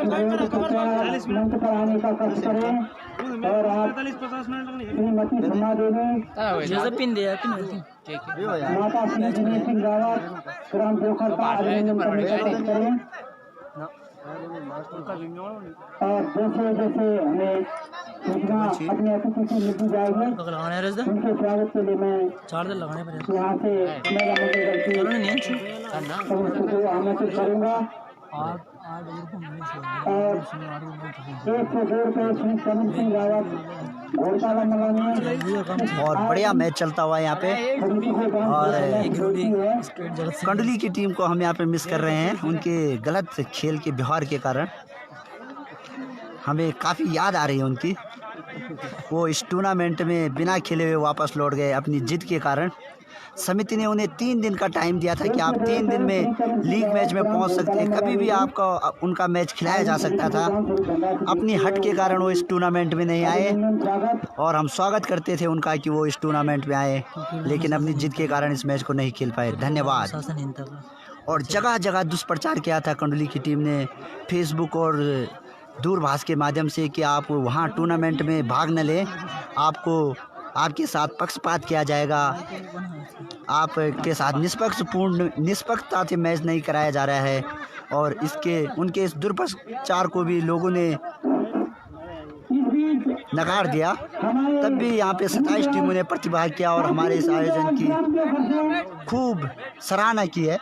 मंच पर आने का कष्ट करें। और आप श्रीमती समा देवी माता श्री दिनेश सिंह रावत ग्राम जोखर का अभिनंदन करने का कष्ट करें। और जैसे जैसे हमें सूचना अपने अतिथि से मिलती जाएगी, उनके स्वागत के लिए मैं यहाँ से मेरा मंदिर आमंत्रित करूँगा। और 102 रुपये श्री चमन सिंह रावत घोड़काला मंगाने। और बढ़िया मैच चलता हुआ यहाँ पे, और कंडली की टीम को हम यहाँ पे मिस कर रहे हैं। उनके गलत खेल के व्यवहार के कारण हमें काफ़ी याद आ रही है उनकी। वो इस टूर्नामेंट में बिना खेले हुए वापस लौट गए अपनी जिद के कारण। समिति ने उन्हें 3 दिन का टाइम दिया था कि आप 3 दिन में लीग मैच में पहुंच सकते हैं, कभी भी आपका उनका मैच खिलाया जा सकता था। अपनी हट के कारण वो इस टूर्नामेंट में नहीं आए, और हम स्वागत करते थे उनका कि वो इस टूर्नामेंट में आए, लेकिन अपनी जिद के कारण इस मैच को नहीं खेल पाए। धन्यवाद। और जगह जगह दुष्प्रचार किया था कंडली की टीम ने फेसबुक और दूरभाष के माध्यम से कि आप वहाँ टूर्नामेंट में भाग न लें, आपके साथ पक्षपात किया जाएगा, आपके साथ निष्पक्षता से मैच नहीं कराया जा रहा है। और उनके इस दुष्प्रचार को भी लोगों ने नकार दिया। तब भी यहाँ पे 27 टीमों ने प्रतिभाग किया और हमारे इस आयोजन की खूब सराहना की है।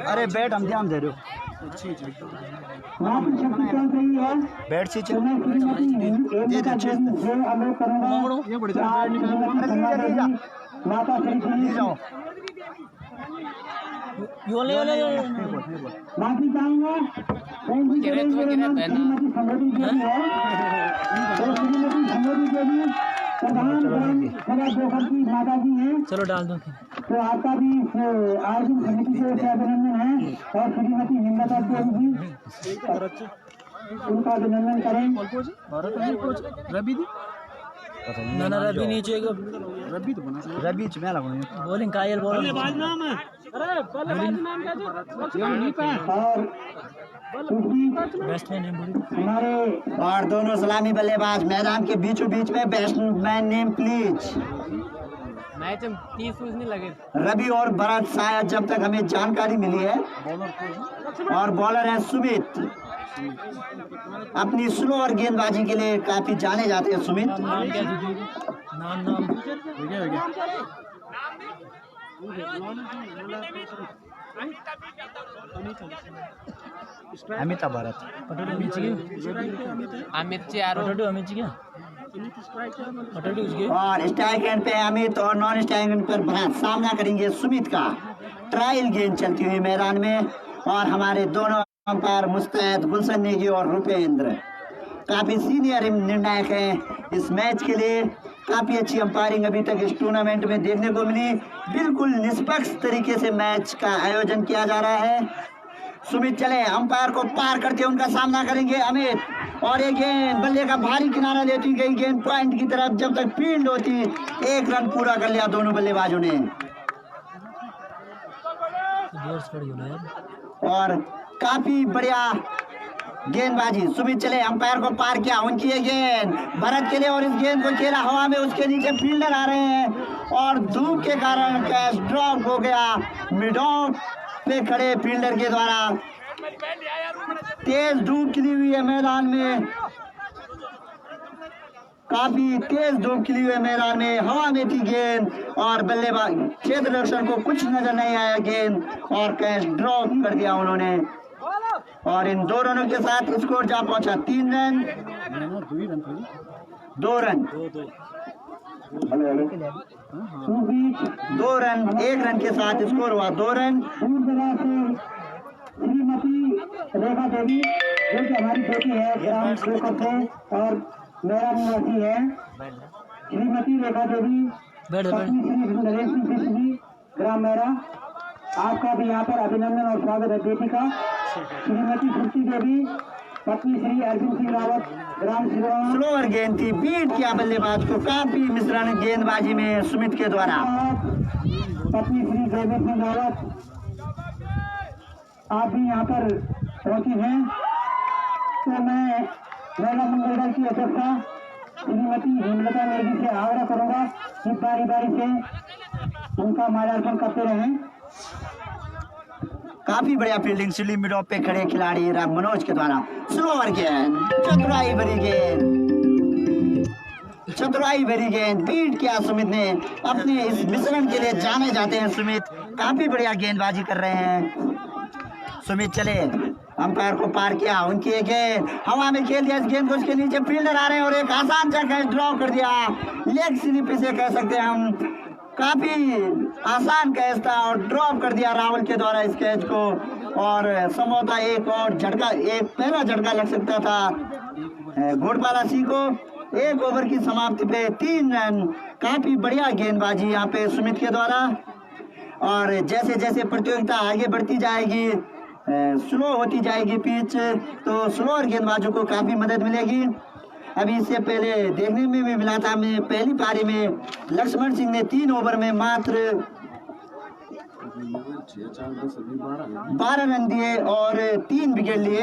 अरे बैट हम ध्यान दे रहे हो, बैट से चल दे जाओ। माफी चाहूंगा माता जी हैं, चलो डाल दो। तो आपका भी आयोजन समिति से अभिनंदन है। और श्रीमती हिम्मता जी उनका अभिनंदन करें। रवि नीचे रबी मैं बॉलिंग कायल बॉलिंग बैट्समैन हमारे और दोनों सलामी बल्लेबाज मैदान के बीचों बीच में। Batsman name please. मैच 30 नहीं लगे। रवि और भरत शायद जब तक हमें जानकारी मिली है। और बॉलर है सुमित। अपनी स्लो और गेंदबाजी के लिए काफी जाने जाते हैं सुमित। अमिता भारत और स्ट्राइक एंड पे अमित और नॉन स्ट्राइक एंड पर भरत सामना करेंगे सुमित का। ट्रायल गेंद चलती हुई मैदान में। और हमारे दोनों अंपायर मुस्तैद गुलशन नेगी और रुपेंद्र काफी सीनियर निर्णायक हैं इस मैच के लिए। काफी अच्छी अंपायरिंग अभी तक इस टूर्नामेंट में देखने को मिली। बिल्कुल निष्पक्ष तरीके से मैच का आयोजन किया जा रहा है। सुमित चले अंपायर को पार करते उनका सामना करेंगे अमित। और एक गेंद बल्ले का भारी किनारा लेती गई गेंद पॉइंट की तरफ। जब तक फील्ड होती 1 रन पूरा कर लिया दोनों बल्लेबाजों ने। और काफी बढ़िया गेंदबाजी। सुमित चले, अंपायर को पार किया, उनकी ये गेंद भरत के लिए और इस गेंद को खेला हवा में, उसके नीचे फील्डर आ रहे हैं और धूप के कारण कैच ड्रॉप हो गया मिड ऑफ पे खड़े फील्डर के द्वारा। तेज धूप खिली हुई है मैदान में, काफी तेज धूप खिली हुई है मैदान में, हवा में थी गेंद और बल्लेबाज क्षेत्र रक्षक को कुछ नजर नहीं आया गेंद और कैच ड्रॉप कर दिया उन्होंने और इन 2 रनों के साथ स्कोर जा पहुंचा 3 रन 2 रन 2 रन 1 रन के साथ स्कोर हुआ 2 रन। श्रीमती रेखा देवी जो कि हमारी बेटी है ग्राम सेवक है और मेरा निवासी है। श्रीमती रेखा देवी पत्नी श्री नरेश सिंह जी ग्राम मेरा, आपका भी यहाँ पर अभिनंदन और स्वागत है बेटी का। श्रीमती श्रुति देवी पत्नी श्री अर्जुन सिंह रावत ग्राम सिरवा। स्लोअर गेंद थी, बीट किया बल्लेबाज को, काफी मिश्रण गेंदबाजी में सुमित के द्वारा। पत्नी श्री जयवीर सिंह रावत आप भी यहाँ पर पहुंची हैं, तो मैं महिला मंगल दल की अध्यक्षा श्रीमती हेमलता नेगी से आग्रह करूंगा कि बारी बारी से उनका माल्यार्पण करते रहें। काफी बढ़िया फील्डिंग सिली मिड ऑफ पे खड़े खिलाड़ी मनोज के द्वारा। स्लोअर गेंद, चतुराई भरी गेंद, चतुराई भरी गेंद, बीट किया सुमित ने। अपने इस मिश्रण के लिए जाने जाते हैं सुमित, काफी बढ़िया गेंदबाजी कर रहे हैं सुमित। चले, अंपायर को पार किया, उनकी एक गेंद हवा में खेल दिया, इस गेंद को उसके नीचे फील्डर आ रहे हैं और एक आसान सा कैच ड्रॉ कर दिया। लेग स्लिप इसे कह सकते हैं हम, काफी आसान कैच था और ड्रॉप कर दिया राहुल के द्वारा इस कैच को और संभवतः एक और झटका, एक पहला झटका लग सकता था घोड़पाला सिंह को। 1 ओवर की समाप्ति पे 3 रन, काफी बढ़िया गेंदबाजी यहाँ पे सुमित के द्वारा। और जैसे जैसे प्रतियोगिता आगे बढ़ती जाएगी, स्लो होती जाएगी पिच, तो स्लोअर गेंदबाजों को काफी मदद मिलेगी। अभी इससे पहले देखने में भी मिला था, मैं पहली पारी में लक्ष्मण सिंह ने 3 ओवर में मात्र 12 रन दिए और 3 विकेट लिए।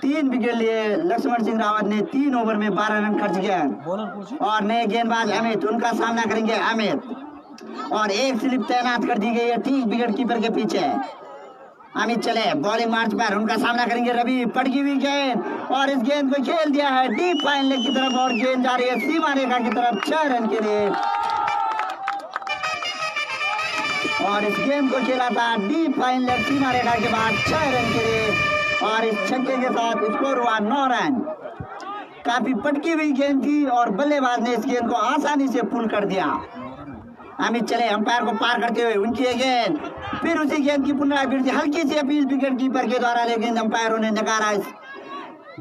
3 विकेट लिए लक्ष्मण सिंह रावत ने, 3 ओवर में 12 रन खर्च किया। और नए गेंदबाज अमित, उनका सामना करेंगे अमित और एक स्लिप तैनात कर दी गई है ठीक विकेट कीपर के पीछे। अमित चले, बॉलिंग मार्च पर उनका सामना करेंगे रवि। पटकी हुई गेंद और इस गेंद को खेल दिया है डीप फाइन लेग की तरफ और गेंद जा रही है सीमा रेखा की तरफ 6 रन के लिए। और इस गेंद को खेला था डीप फाइन लेग सीमा रेखा के बाद 6 रन के लिए और इस छक्के के साथ स्कोर हुआ 9 रन। काफी पटकी हुई गेंद थी और बल्लेबाज ने इस गेंद को आसानी से पुल कर दिया। अमित चले, अंपायर को पार करते हुए उनकी ये गेंद, फिर उसी गेंद की पुनरावृत्ति, हल्की सी अपील विकेट कीपर के द्वारा, लेकिन अंपायरों ने नकारा।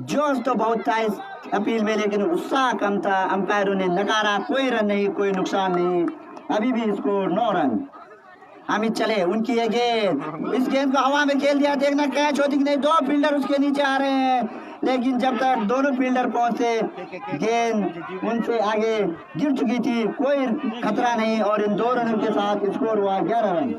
जोश तो बहुत था इस अपील में लेकिन उत्साह कम था, अंपायरों ने नकारा। कोई रन नहीं, कोई नुकसान नहीं, अभी भी स्कोर 9 रन। अमित चले, उनकी ये गेंद, इस गेंद को हवा में खेल दिया, देखना कैच होती कि नहीं। 2 फील्डर उसके नीचे आ रहे हैं लेकिन जब तक दोनों फील्डर पहुंचे गेंद उनसे आगे गिर चुकी थी, कोई खतरा नहीं और इन 2 रनों के साथ स्कोर हुआ 11 रन।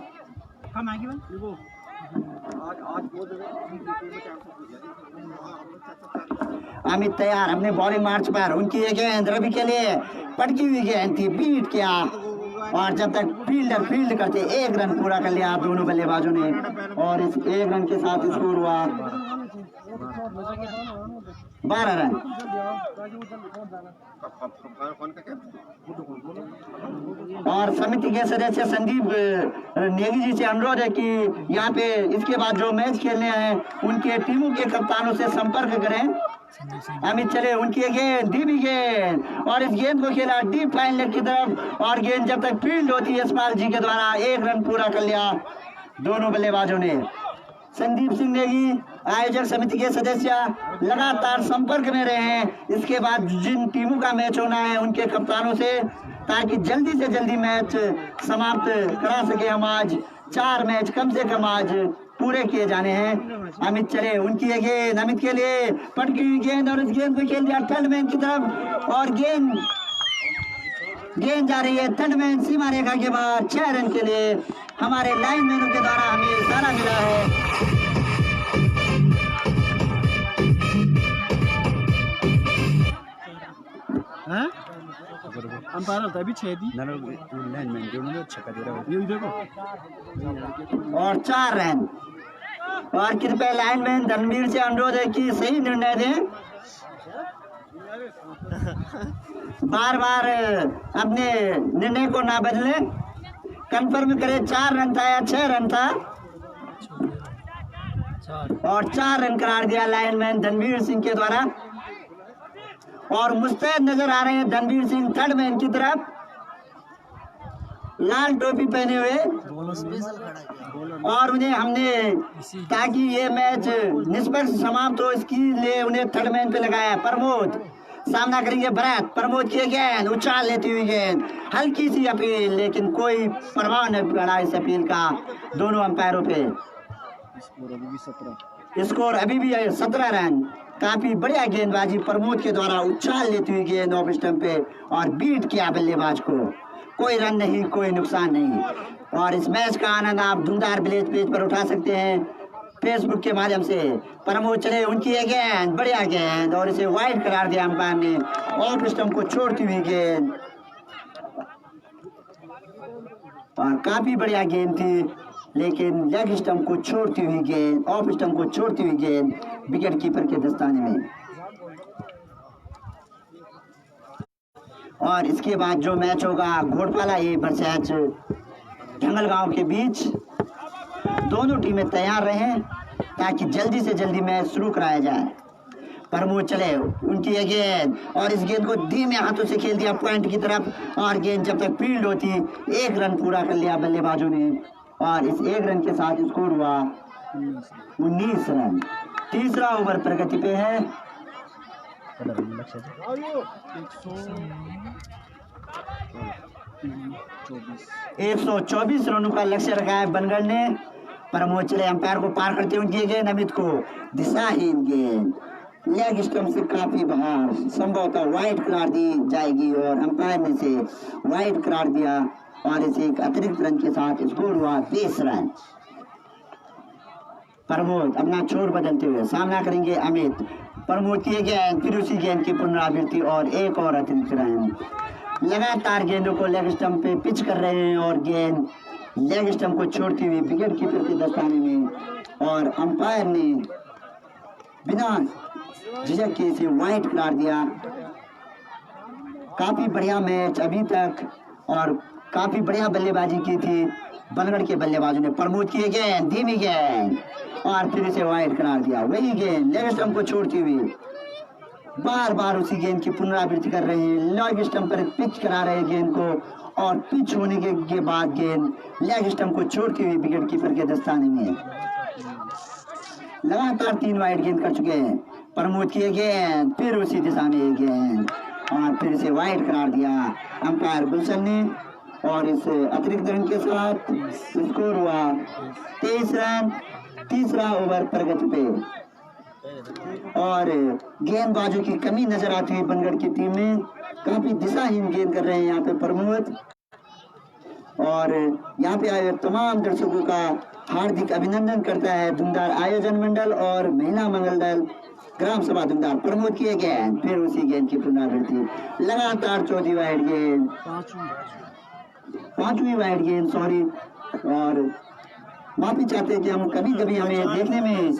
अमित तैयार अपने बॉलिंग मार्च पर, उनकी ये गेंद रवि के लिए पटकी हुई गेंद थी, बीट किया और जब तक फील्डर फील्ड करते 1 रन पूरा कर लिया दोनों बल्लेबाजों ने और इस 1 रन के साथ स्कोर हुआ 12 रन। और समिति के सदस्य संदीप नेगी जी से अनुरोध है कि यहाँ पे इसके बाद जो मैच खेलने हैं उनके टीमों के कप्तानों से संपर्क करें। अमित चले, उनकी गेंद, धीमी गेंद और इस गेंद को खेला डीप फाइन लेग की तरफ और गेंद जब तक फील्ड होती है यशपाल जी के द्वारा 1 रन पूरा कर लिया दोनों बल्लेबाजों ने। संदीप सिंह नेगी आयोजक समिति के सदस्य लगातार संपर्क में रहे हैं इसके बाद जिन टीमों का मैच होना है उनके कप्तानों से, ताकि जल्दी से जल्दी मैच समाप्त करा सके। हम आज 4 मैच कम से कम आज पूरे किए जाने हैं। अमित चले, उनकी ये गेंद, अमित के लिए पटकी हुई गेंद और इस गेंद को खेल दिया थर्ड मैन की तरफ और गेंद जा रही है थर्ड मैन सीमा रेखा के बाद 6 रन के लिए। हमारे लाइन मैनों के द्वारा हमें इशारा मिला है अंपायर होता है अभी 6 दी ये भी देखो और 4 रन। और कृपया लाइनमैन धर्मवीर से अनुरोध है कि सही निर्णय दें, बार बार अपने निर्णय को ना बदलें, कंफर्म करें 4 रन था या 6 रन था। और 4 रन करार दिया लाइनमैन धनवीर सिंह के द्वारा। और मुस्तैद नजर आ रहे हैं धनवीर सिंह थर्ड मैन की तरफ, लाल टोपी पहने हुए, और उन्हें हमने ताकि ये मैच निष्पक्ष समाप्त हो इसके लिए उन्हें थर्ड मैन पे लगाया। प्रमोद सामना करेंगे भरत, प्रमोद की गेंद उछाल लेती हुई गेंद, हल्की सी अपील लेकिन कोई प्रभाव नहीं पड़ा इस अपील का दोनों अंपायरों पे। स्कोर अभी भी है 17 रन। काफी बढ़िया गेंदबाजी प्रमोद के द्वारा, उछाल लेती हुई गेंद ऑफ स्टंप पे और बीट किया बल्लेबाज को। कोई रन नहीं, कोई नुकसान नहीं। और इस मैच का आनंद आप धुंधार विलेज पेज पर उठा सकते हैं फेसबुक के माध्यम से। प्रमोद चले, उनकी ये गेंद बढ़िया गेंद और इसे वाइड करार दिया अंपायर ने। ऑफ स्टंप को छोड़ती हुई गेंद और काफी बढ़िया गेंद थी लेकिन लेग स्टंप को छोड़ती हुई गेंद, ऑफ स्टंप को छोड़ती हुई गेंद विकेट कीपर के दस्ताने में। और इसके बाद जो मैच होगा घोड़पाला ए वर्सेस जंगलगांव के बीच, दोनों टीमें तैयार रहें ताकि जल्दी से जल्दी मैच शुरू कराया जाए। प्रमोद चले, उनकी ये गेंद और इस गेंद को धीमे हाथों से खेल दिया पॉइंट की तरफ और गेंद जब तक फील्ड होती 1 रन पूरा कर लिया बल्लेबाजों ने। और इस 1 रन के साथ स्कोर हुआ 19 रन। तीसरा ओवर प्रगति पे है। 124 रनों का लक्ष्य रखा है बनगढ़ ने। प्रमोद चले, अंपायर को पार करते हुए गेंद अमित को दिशाहीन गेंद, लेग स्टंप से काफी बाहर, संभवतः वाइड करार दी जाएगी और अंपायर ने से वाइड करार दिया और इसे एक अतिरिक्त रन के साथ स्कोर हुआ 20 रन। प्रमोद अपना छोर बदलते हुए सामना करेंगे अमित। प्रमोद की गेंद, फिर उसी गेंद की पुनरावृत्ति और एक और अतिरिक्त रन। लगातार गेंदों को लेग स्टंप पे पिच कर रहे हैं और गेंद लेग स्टंप को छोड़ती हुई विकेट कीपर के दस्ताने में और अंपायर ने बिना झिझक के इसे वाइड करार दिया। काफी बढ़िया मैच अभी तक और काफी बढ़िया बल्लेबाजी की थी बनगढ़ के बल्लेबाजों ने। प्रमोद की गेंद, धीमी गेंद और फिर इसे वाइड करार दिया। वही गेंद लेग स्टंप को छोड़ती हुई, बार बार उसी गेंद की पुनरावृत्ति कर रहे हैं। लेग स्टंप पर पिच करा रहे हैं गेंद को और पिच होने के बाद गेंद लेग स्टंप को छोड़ती हुई विकेट कीपर के दस्ताने में। लगातार 3 वाइड गेंद कर चुके हैं। प्रमोद की गेंद, फिर उसी दिशा में गेंद और फिर इसे वाइड करार दिया अंपायर गुलशन ने और इस अतिरिक्त रन के साथ स्कोर हुआ 23 रन। तीसरा ओवर प्रगति पे और गेंदबाजों की कमी नजर आती है बनगढ़ की टीम में। काफी दिशाहीन गेंद कर रहे हैं यहाँ पे प्रमोद और यहाँ पे आए तमाम दर्शकों का हार्दिक अभिनंदन करता है धुंधार आयोजन मंडल और महिला मंगल दल ग्राम सभा धुंधार। प्रमोद की गेंद, फिर उसी गेंद की पुनरावृत्ति। लगातार चौथी वाइड गेंद, पांचवी वाइड गेंद सॉरी, और माफी चाहते हैं कि हम कभी कभी हमें देखने में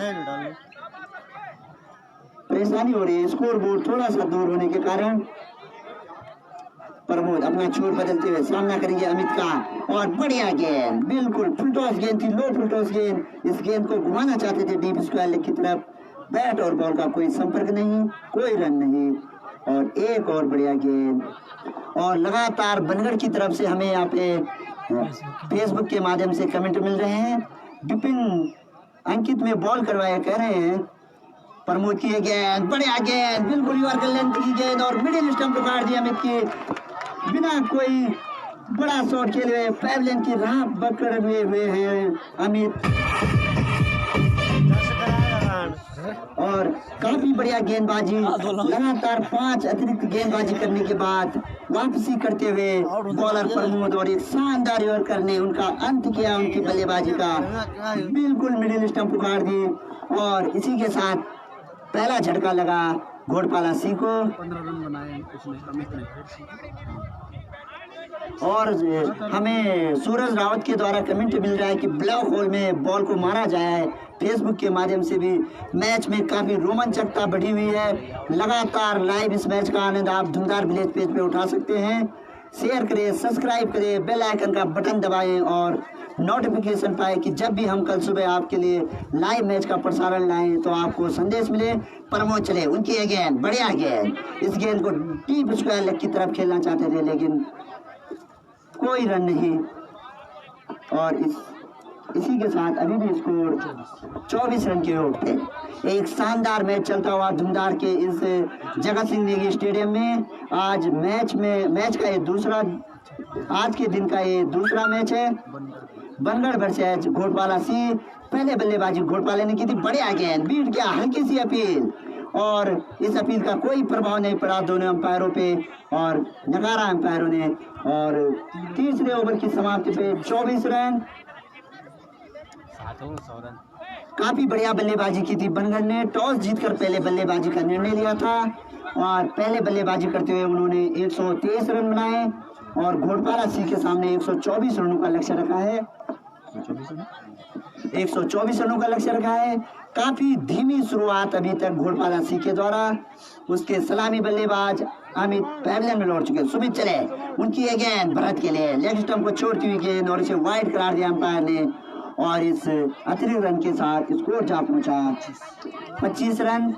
परेशानी हो रही है स्कोर बोर्ड थोड़ा सा दूर होने के कारण। प्रमोद अपना छोर बदलते हुए सामना करेंगे अमित का और बढ़िया गेंद, बिल्कुल फुलटॉस गेंद थी, लो फुलटॉस गेंद। इस गेंद को घुमाना चाहते थे डीप स्क्वायर लेग की तरफ, बैट और बॉल का कोई संपर्क नहीं, कोई रन नहीं और एक और बढ़िया गेंद। और लगातार बनगढ़ की तरफ से हमें यहाँ पे फेसबुक के माध्यम से कमेंट मिल रहे हैं। विपिन अंकित में बॉल करवाया कह रहे हैं प्रमोद की गेंद, बढ़िया गेंद, बिल्कुल यूआर लेंथ की गेंद और मिडिल स्टंप काट दिया अमित की बिना कोई बड़ा शॉट खेले हुए। पैवलियन की राह पकड़े हुए हैं अमित और काफी बढ़िया गेंदबाजी। लगातार 5 अतिरिक्त गेंदबाजी करने के बाद वापसी करते हुए बॉलर प्रमोद और एक शानदार यॉर्कर ने उनका अंत किया उनकी बल्लेबाजी का, बिल्कुल मिडिल स्टंप उखाड़ दी और इसी के साथ पहला झटका लगा घोड़पाला सी को। 15 रन बनाए उसने अमित ने। और हमें सूरज रावत के द्वारा कमेंट मिल रहा है कि ब्लैक होल में बॉल को मारा जाए। फेसबुक के माध्यम से भी मैच में काफ़ी रोमांचकता बढ़ी हुई है। लगातार लाइव इस मैच का आनंद आप धुंधार विलेज पेज पे उठा सकते हैं। शेयर करें, सब्सक्राइब करें, बेल आइकन का बटन दबाएं और नोटिफिकेशन पाए कि जब भी हम कल सुबह आपके लिए लाइव मैच का प्रसारण लाएं तो आपको संदेश मिले। प्रमोद चले उनकी गेंद, बढ़िया गेंद। इस गेंद को डीप स्क्वायर लेग की तरफ खेलना चाहते थे लेकिन कोई रन नहीं। और इसी के साथ अभी भी स्कोर 24 रन के ओर पे। एक शानदार मैच चलता हुआ धुंधार के इस जगत सिंह नेगी स्टेडियम में। आज मैच का ये आज के दिन का ये दूसरा मैच है। बनगढ़ वर्सेस घोटवाला सी। पहले बल्लेबाजी घोटवाले ने की थी, बढ़िया गेंद, बीट गया, हल्की सी अपील और इस अपील का कोई प्रभाव नहीं पड़ा दोनों अंपायरों पे और नकारा अंपायरों ने। और तीसरे ओवर की समाप्ति पे 24 रन। काफी बढ़िया बल्लेबाजी की थी बनगढ़ ने। टॉस जीतकर पहले बल्लेबाजी का निर्णय लिया था और पहले बल्लेबाजी करते हुए उन्होंने 123 रन बनाए और घोटवाला सी के सामने 124 रनों का लक्ष्य रखा है। 124 रनों का लक्ष्य रखा है। काफी धीमी शुरुआत अभी तक घोटवाला सी के द्वारा। उसके सलामी बल्लेबाज अमित पैवलियन में लौट चुके। सुमित चले उनकी ये गेंद भरत के लिए, लेग स्टंप को छोड़ती हुई गेंद और इसे वाइड करार दिया अंपायर ने और इस अतिरिक्त रन के साथ स्कोर जा पहुंचा 25 रन।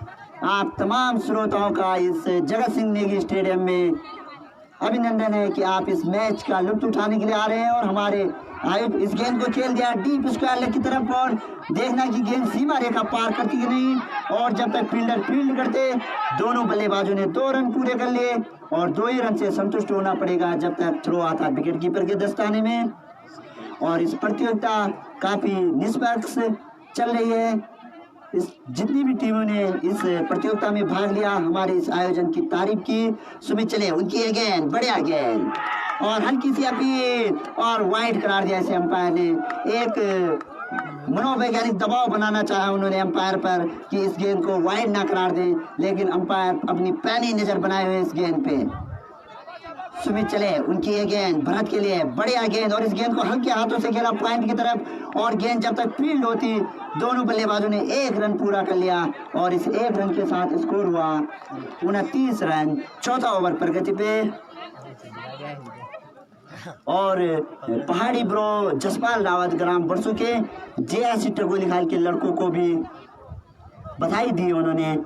आप तमाम श्रोताओं का इस जगत सिंह नेगी स्टेडियम में अभिनंदन है कि आप इस मैच का लुत्फ उठाने के लिए आ रहे हैं। और हमारे आयुक्त इस गेंद को खेल दिया डीप स्क्वायर लेग की तरफ और देखना कि गेंद सीमा रेखा पार करती कि नहीं। और जब तक फील्डर फील्ड करते दोनों बल्लेबाजों ने 2 रन पूरे कर लिए और 2 ही रन से संतुष्ट होना पड़ेगा जब तक थ्रो आता विकेट कीपर के दस्ताने में। और इस प्रतियोगिता काफी निष्पक्ष चल रही है। इस जितनी भी टीमों ने इस प्रतियोगिता में भाग लिया हमारे इस आयोजन की तारीफ की। सुमित चले उनकी ये गेंद, बढ़िया गेंद और हल्की सी अपील और वाइड करार दिया इसे अंपायर ने। एक मनोवैज्ञानिक दबाव बनाना चाहा उन्होंने अंपायर पर कि इस गेंद को वाइड ना करार दें, लेकिन अंपायर अपनी पैनी नजर बनाए हुए इस गेंद पे। सुमित चले उनकी ये गेंद भरत के लिए, बढ़िया गेंद और इस गेंद को हल्के हाथों से खेला पॉइंट की तरफ और गेंद जब तक फील्ड होती दोनों बल्लेबाजों ने 1 रन पूरा कर लिया और इस 1 रन के साथ स्कोर हुआ 29 रन। चौथा ओवर प्रगति पे और पहाड़ी ब्रो जसपाल रावत ग्राम बरसू के JRC टगोलीखाल के लड़कों को भी बधाई दी उन्होंने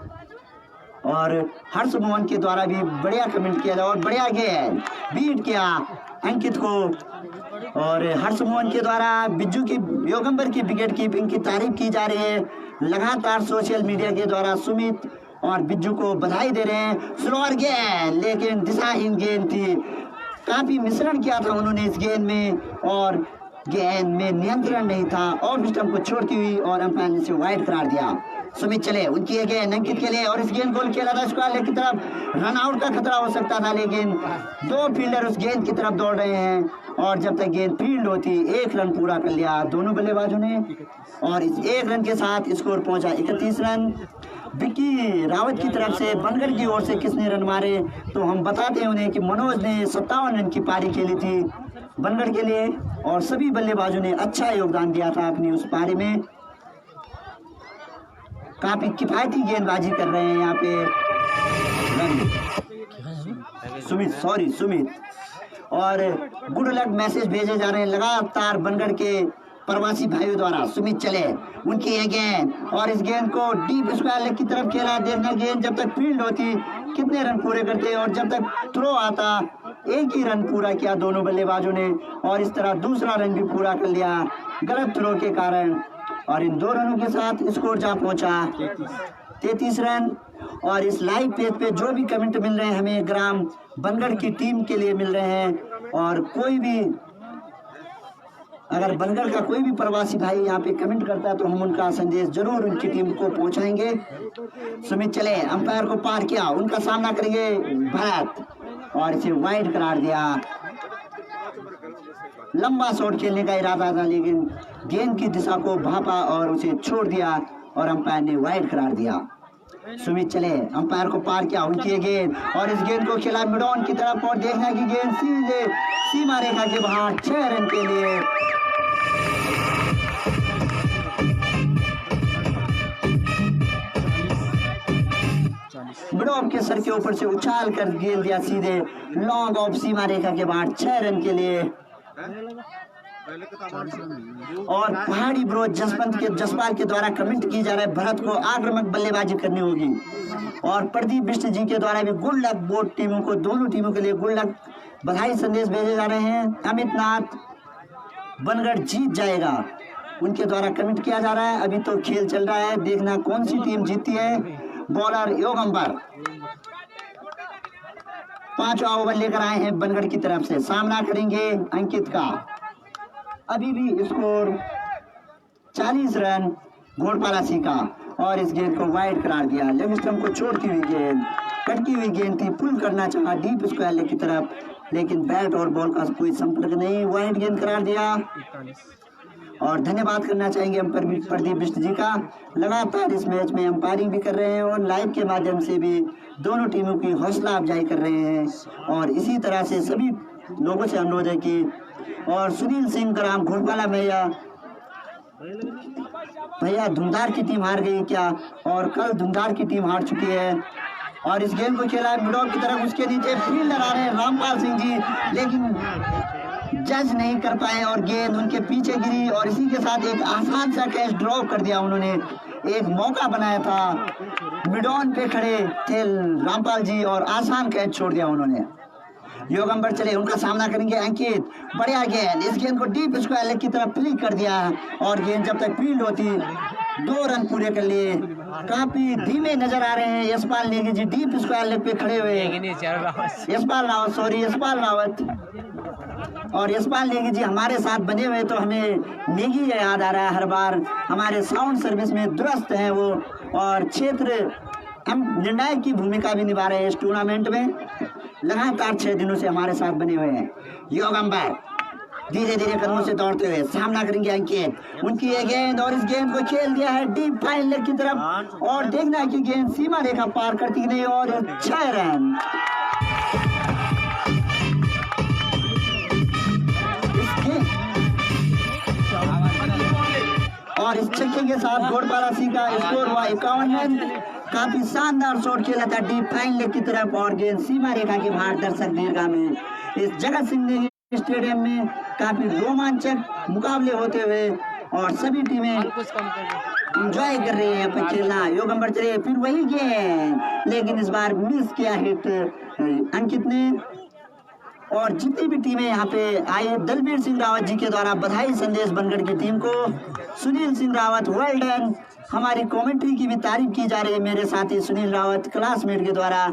और हर्ष मोहन के द्वारा भी बढ़िया कमेंट किया और बढ़िया गेंद बीट किया अंकित को। और हर्ष मोहन के द्वारा बिज्जू की योगंबर की विकेट कीपिंग की तारीफ की जा रही है। लगातार सोशल मीडिया के द्वारा सुमित और बिज्जू को बधाई दे रहे हैं। स्लोअर गेंद लेकिन दिशाहीन गेंद थी। काफी मिश्रण किया था उन्होंने इस गेंद में और गेंद में नियंत्रण नहीं था। ऑफ स्टंप को छोड़ती हुई और अंपायर ने इसे वाइड करार दिया। सुमित चले उनकी ये गेंद अंकित के लिए और इस गेंद गोल खेला था स्क्वायर लेग की तरफ। रन आउट का खतरा हो सकता था लेकिन 2 फील्डर उस गेंद की तरफ दौड़ रहे हैं और जब तक गेंद फील्ड होती 1 रन पूरा कर लिया दोनों बल्लेबाजों ने और इस 1 रन के साथ स्कोर पहुंचा 31 रन। विक्की रावत की तरफ से बनगढ़ की ओर से किसने रन मारे तो हम बताते हैं उन्हें कि मनोज ने 57 रन की पारी खेली थी बनगढ़ के लिए और सभी बल्लेबाजों ने अच्छा योगदान दिया था अपनी उस पारी में। काफी किफायती गेंदबाजी कर रहे हैं यहाँ पे सुमित और गुड लक मैसेज भेजे जा रहे हैं लगातार बनगढ़ के प्रवासी भाइयों द्वारा। सुमित चले उनकी ये गेंद और इस गेंद को डीप स्क्वायर लेग की तरफ खेला। देखना गेंद जब तक फील्ड होती कितने रन पूरे करते और जब तक थ्रो आता 1 ही रन पूरा किया दोनों बल्लेबाजों ने और इस तरह दूसरा रन भी पूरा कर लिया गलत थ्रो के कारण और इन 2 रनों के साथ स्कोर जा पहुंचा 33 रन। और इस लाइव पेज पे जो भी कमेंट मिल रहे हैं हमें ग्राम बनगढ़ की टीम के लिए मिल रहे हैं और कोई भी अगर बनगढ़ का कोई भी प्रवासी भाई यहाँ पे कमेंट करता है तो हम उनका संदेश जरूर उनकी टीम को पहुंचाएंगे। सुमित चले अंपायर को पार किया, उनका सामना करेंगे भरत और इसे वाइड करार दिया। लंबा शॉट खेलने का इरादा था लेकिन गेंद की दिशा को भापा और उसे छोड़ दिया और अंपायर ने वाइड करार दिया। सुमित चले, अंपायर को पार किया, उनकी ये गेंद और इस गेंद को खेला मिडॉन की तरफ और देखना है कि गेंद सीधे सीमा रेखा के बाहर 6 रन के लिए। मिडॉन के सर के ऊपर से उछाल कर गेंद दिया सीधे लॉन्ग ऑफ सीमा रेखा के बाहर 6 रन के लिए। और पहाड़ी ब्रो जसपाल के द्वारा कमेंट की जा रहा है भरत को आक्रामक बल्लेबाजी करनी होगी। और प्रदीप बिष्ट जी के द्वारा भी गुड लक बोथ टीमों को, दोनों टीमों के लिए गुड लक बधाई संदेश भेजे जा रहे हैं। अमित नाथ बनगढ़ जीत जाएगा, उनके द्वारा कमेंट किया जा रहा है। अभी तो खेल चल रहा है, देखना कौन सी टीम जीतती है। बॉलर योगंबर 5वां ओवर लेकर आए हैं बनगढ़ की तरफ से, सामना करेंगे अंकित का। अभी भी स्कोर 40 रन घोड़पालासी का और इस गेंद को वाइड करार दिया। लेग स्टंप को छोड़ती हुई गेंद, कटकी हुई गेंद थी, पुल करना चाहा डीप स्क्वायर लेग की तरफ, लेकिन बैट और बॉल का कोई संपर्क नहीं, वाइड गेंद करार दिया। और धन्यवाद करना चाहेंगे अंपायर प्रदीप बिष्ट जी का, लगातार इस मैच में अंपायरिंग भी कर रहे हैं और लाइव के माध्यम से भी दोनों टीमों की हौसला अफजाई कर रहे हैं। और इसी तरह से सभी लोगों से अनुरोध है कि और सुनील सिंह ग्राम घोड़पाला भैया धुंधार की टीम हार गई क्या? और कल धुंधार की टीम हार चुकी है। और इस गेंद को खेला मिडॉन की तरफ, उसके नीचे फील्डर आ रहे हैं रामपाल सिंह जी, लेकिन जज नहीं कर पाए और गेंद उनके पीछे गिरी और इसी के साथ एक आसान सा कैच ड्रॉप कर दिया उन्होंने। एक मौका बनाया था, मिडॉन पे खड़े थे रामपाल जी और आसान कैच छोड़ दिया उन्होंने। योगंबर चले, उनका सामना करेंगे अंकित। बढ़िया गेंद, इस गेंद को डीप स्क्वायर लेग की तरफ फ्लिक कर दिया और गेंद जब तक फील्ड होती 2 रन पूरे कर लिए। काफी धीमे नजर आ रहे हैं Yashpal Negi ji, deep square leg पे खड़े हुए। यशपाल रावत और यशपाल नेगी जी हमारे साथ बने हुए, तो हमें नेगी याद आ रहा है हर बार। हमारे साउंड सर्विस में दुरुस्त हैं वो और क्षेत्र हम निर्णायक की भूमिका भी निभा रहे हैं इस टूर्नामेंट में। लगातार 6 दिनों से हमारे साथ बने हुए हैं। योगंबर धीरे धीरे कदमों से दौड़ते हुए सामना करेंगे अंकित, उनकी ये गेंद और इस गेंद को खेल दिया है डीप फाइन लेग की तरफ और देखना है कि गेंद सीमा रेखा पार करती नहीं और 6 रन। और इस छक्के के साथ घोड़पालासी का स्कोर हुआ 51 रन। काफी शानदार शॉट खेला था डीप फाइन लेग की तरफ और गेंद सीमा रेखा के बाहर दर्शक दीर्घा में। इस जगत सिंह नेगी स्टेडियम में काफी रोमांचक मुकाबले होते हुए और सभी टीमें एंजॉय कर रही है अपना खेलना। योगंबर चले, फिर वही गेंद, लेकिन इस बार मिस किया हिट अंकित ने। और जितनी भी टीमें यहाँ पे आई है, दलबीर सिंह रावत जी के द्वारा बधाई संदेश बनगढ़ की टीम को। Sunil Singh Rawat well done. हमारी कमेंट्री की भी तारीफ की जा रही है मेरे साथी सुनील रावत क्लासमेट के द्वारा।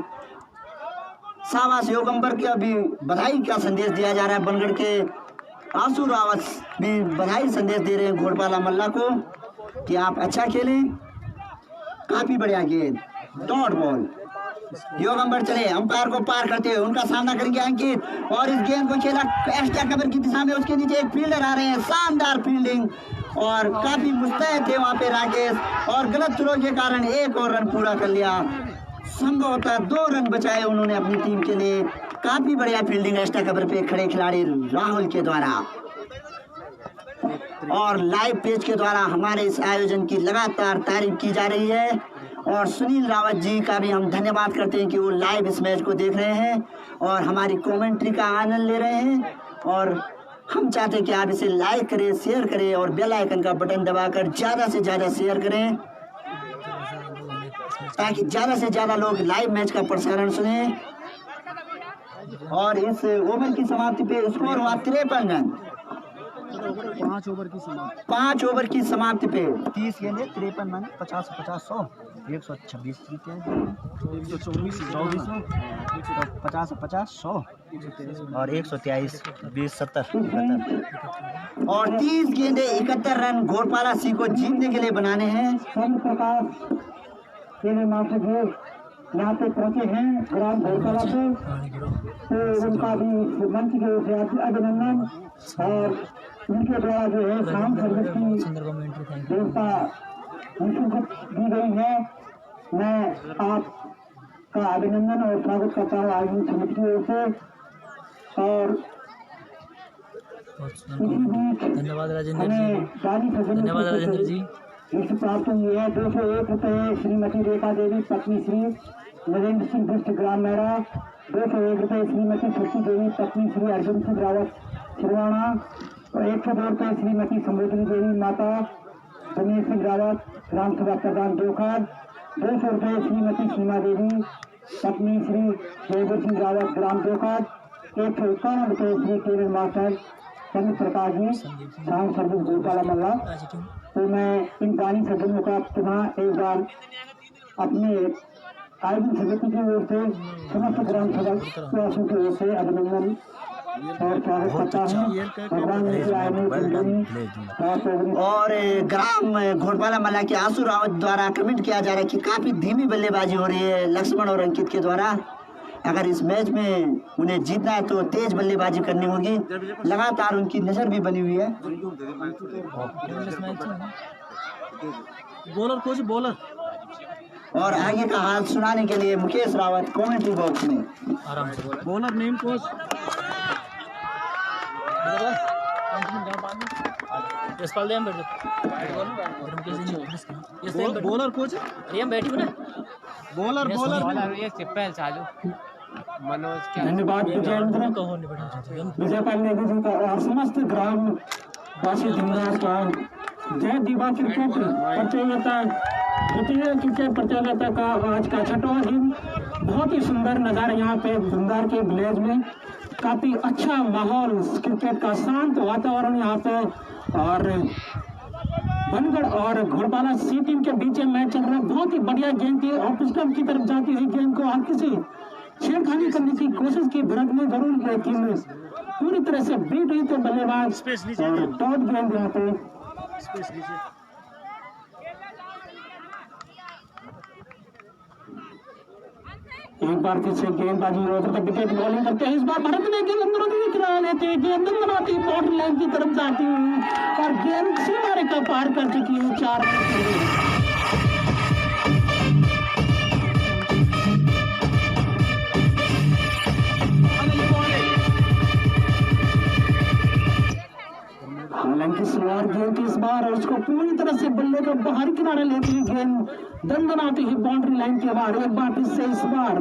शाबाश योगंबर के अभी बधाई का संदेश दिया जा रहा है। बनगढ़ के आंसू रावत भी बधाई संदेश दे रहे हैं घोड़पाला मल्ला को कि आप अच्छा खेलें। काफी बढ़िया गेंद, डॉट बॉल। योगंबर चले, अंपायर को पार करते हुए उनका सामना करेंगे अंकित और इस गेंद को खेला एक्स्ट्रा कवर की दिशा में, उसके नीचे एक फील्डर आ रहे हैं, शानदार फील्डिंग और काफी मुस्तैद थे वहां पे राकेश और गलत थ्रो के कारण 1 और रन पूरा कर लिया। संभवतः 2 रन बचाए उन्होंने अपनी टीम के लिए। काफी बढ़िया फील्डिंग एक्स्ट्रा कवर पे खड़े खिलाड़ी राहुल के द्वारा। और लाइव पेज के द्वारा हमारे इस आयोजन की लगातार तारीफ की जा रही है और सुनील रावत जी का भी हम धन्यवाद करते हैं कि वो लाइव इस मैच को देख रहे हैं और हमारी कमेंट्री का आनंद ले रहे हैं। और हम चाहते हैं कि आप इसे लाइक करें, शेयर करें और बेल आइकन का बटन दबाकर ज़्यादा से ज़्यादा शेयर करें ताकि ज़्यादा से ज़्यादा लोग लाइव मैच का प्रसारण सुने। और इस ओवर की समाप्ति पे स्कोर हुआ 53 रन। 5 ओवर की समाप्ति। 5 ओवर की समाप्ति पे 30 गेंदे 53 रन 50 50 100 126 जीते हैं 124 50 50 100 और 123 20 70 और 30 गेंदे 71 रन घोड़पालासी को जीतने के लिए बनाने हैं। चंद्र प्रकाश खेल मास्टर जी यहाँ पे पहुंचे हैं ग्राम घोड़पाला से, तो उनका भी मंच के ओर से अभिनंदन। और उनके द्वारा जो है साउंड सर्विस की व्यवस्था उनको दी गई है मैं आपका अभिनंदन और स्वागत करता हूँ आयोजन समिति की ओर से। और इसी बीच धन्यवाद राजेंद्र जी। हमें गाड़ी धन्यवाद राजेंद्र जी। गिफ्ट प्राप्त हुई है 201 रुपये श्रीमती रेखा देवी पत्नी श्री नरेंद्र सिंह बिष्ट ग्राम मेरा, 201 रुपये श्रीमती शक्ति देवी पत्नी श्री अर्जुन सिंह रावत छिरवाणा और 102 रुपये श्रीमती समृद्धि देवी माता रमेश सिंह रावत ग्राम सभा प्रधान दोखार, 200 रुपये श्रीमती सीमा देवी पत्नी श्री देवर सिंह रावत ग्राम दोखार, 151 रुपये श्री केरल मास्टर चंद्र प्रकाश जी शाम सर्विस गोपाला मल्ला। तो मैं इन गाड़ी सज्जनों का पुनः एक बार अपने आयोजन समिति की ओर से समस्त ग्राम सदस्यों की ओर से अभिनंदन और स्वागत करता हूँ। भगवान की आने और ग्राम घोड़पाला मल्ला के आंसू रावत द्वारा कमेंट किया जा रहा है कि काफी धीमी बल्लेबाजी हो रही है लक्ष्मण और अंकित के द्वारा। अगर इस मैच में उन्हें जीतना है तो तेज बल्लेबाजी करनी होगी। लगातार उनकी नजर भी बनी हुई है। Bowler coach bowler. और आगे का हाल सुनाने के लिए मुकेश रावत कमेंट्री बॉक्स में। आराम से bowler name coach. Bowler coach. बैठी ना बॉलर बॉलर ये सिंपल चालू मनोज क्या धन्यवाद विजय पांडे जी का और समस्त ग्राम वासी धन्यवाद का। जय दीवा क्रिकेट प्रतियोगिता द्वितीय क्रिकेट प्रतियोगिता का आज का छठवां दिन बहुत ही सुंदर नज़ारा यहाँ पे धुंधार के विलेज में। काफी अच्छा माहौल, क्रिकेट का शांत वातावरण यहाँ पे। और बनगढ़ और घोड़पाला सी टीम के बीच मैच चल रहा है। बहुत ही बढ़िया गेंद थी और पुष्कम की तरफ जाती हुई गेंद को हर किसी छेड़खानी करने की कोशिश की भरत ने जरूर, लेकिन पूरी तरह से बीट हुई थे बल्लेबाज और डॉट गेंद यहाँ पे। एक बार फिर से गेंदबाजी विकेट बॉलिंग करते हैं। इस बार भारत ने गेंद अंदर गिरा लेते हैं। गेंद बनाती बाउंड्री लाइन की तरफ जाती हुई और गेंद सीमा रेखा पार कर चुकी है। 4 हालांकि सवार गेंद इस बार और उसको पूरी तरह से बल्ले को बाहर किनारे लेती हुई गेंद दंदनाती हुई बाउंड्री लाइन के बाहर। एक बार फिर से इस बार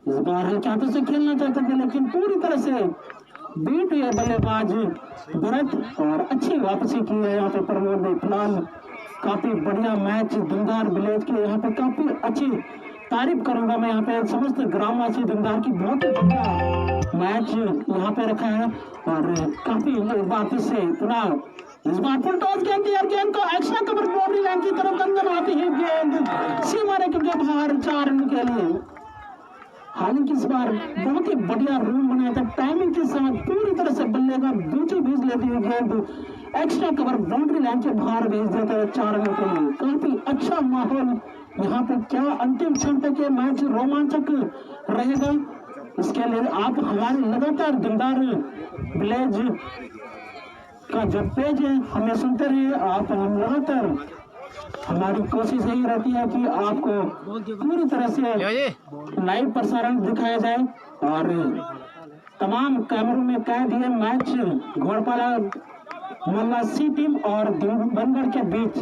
हल्के हाथों से खेलना चाहते थे लेकिन पूरी तरह से बीट हुई है बल्लेबाज भरत और अच्छी वापसी की है यहाँ पे प्रमोद ने। फिलहाल काफी बढ़िया मैच धुंधार विलेज के यहाँ पे काफी अच्छी तारीफ करूंगा मैं यहाँ पे समस्त ग्रामवासी धुंधार की। बहुत बढ़िया मैच यहाँ पे रखा है और काफी बात से पुनः इस बार फुल टॉस गेंद थी और गेंद को एक्स्ट्रा कवर बाउंड्री लाइन की तरफ अंदर आती है। गेंद सीमा रेखा के बाहर 4 रन के लिए। हालांकि इस बार बहुत ही बढ़िया रूम बनाया था टाइमिंग के साथ पूरी तरह से बल्ले का बीचों बीच लेती हुई गेंद एक्स्ट्रा कवर बाउंड्री लाइन के बाहर भेज देता है 4 रन के लिए। काफी अच्छा माहौल यहाँ पे। क्या अंतिम क्षण तक ये मैच रोमांचक रहेगा इसके लिए आप हमारे लगातार धुंधार विलेज का जो पेज है हमें सुनते रहिए। आप हम लगातार हमारी कोशिश यही रहती है कि आपको पूरी तरह से लाइव प्रसारण दिखाया जाए और तमाम कैमरों में कैद है मैच घोड़पाला मल्ला सी टीम और बनगढ़ के बीच।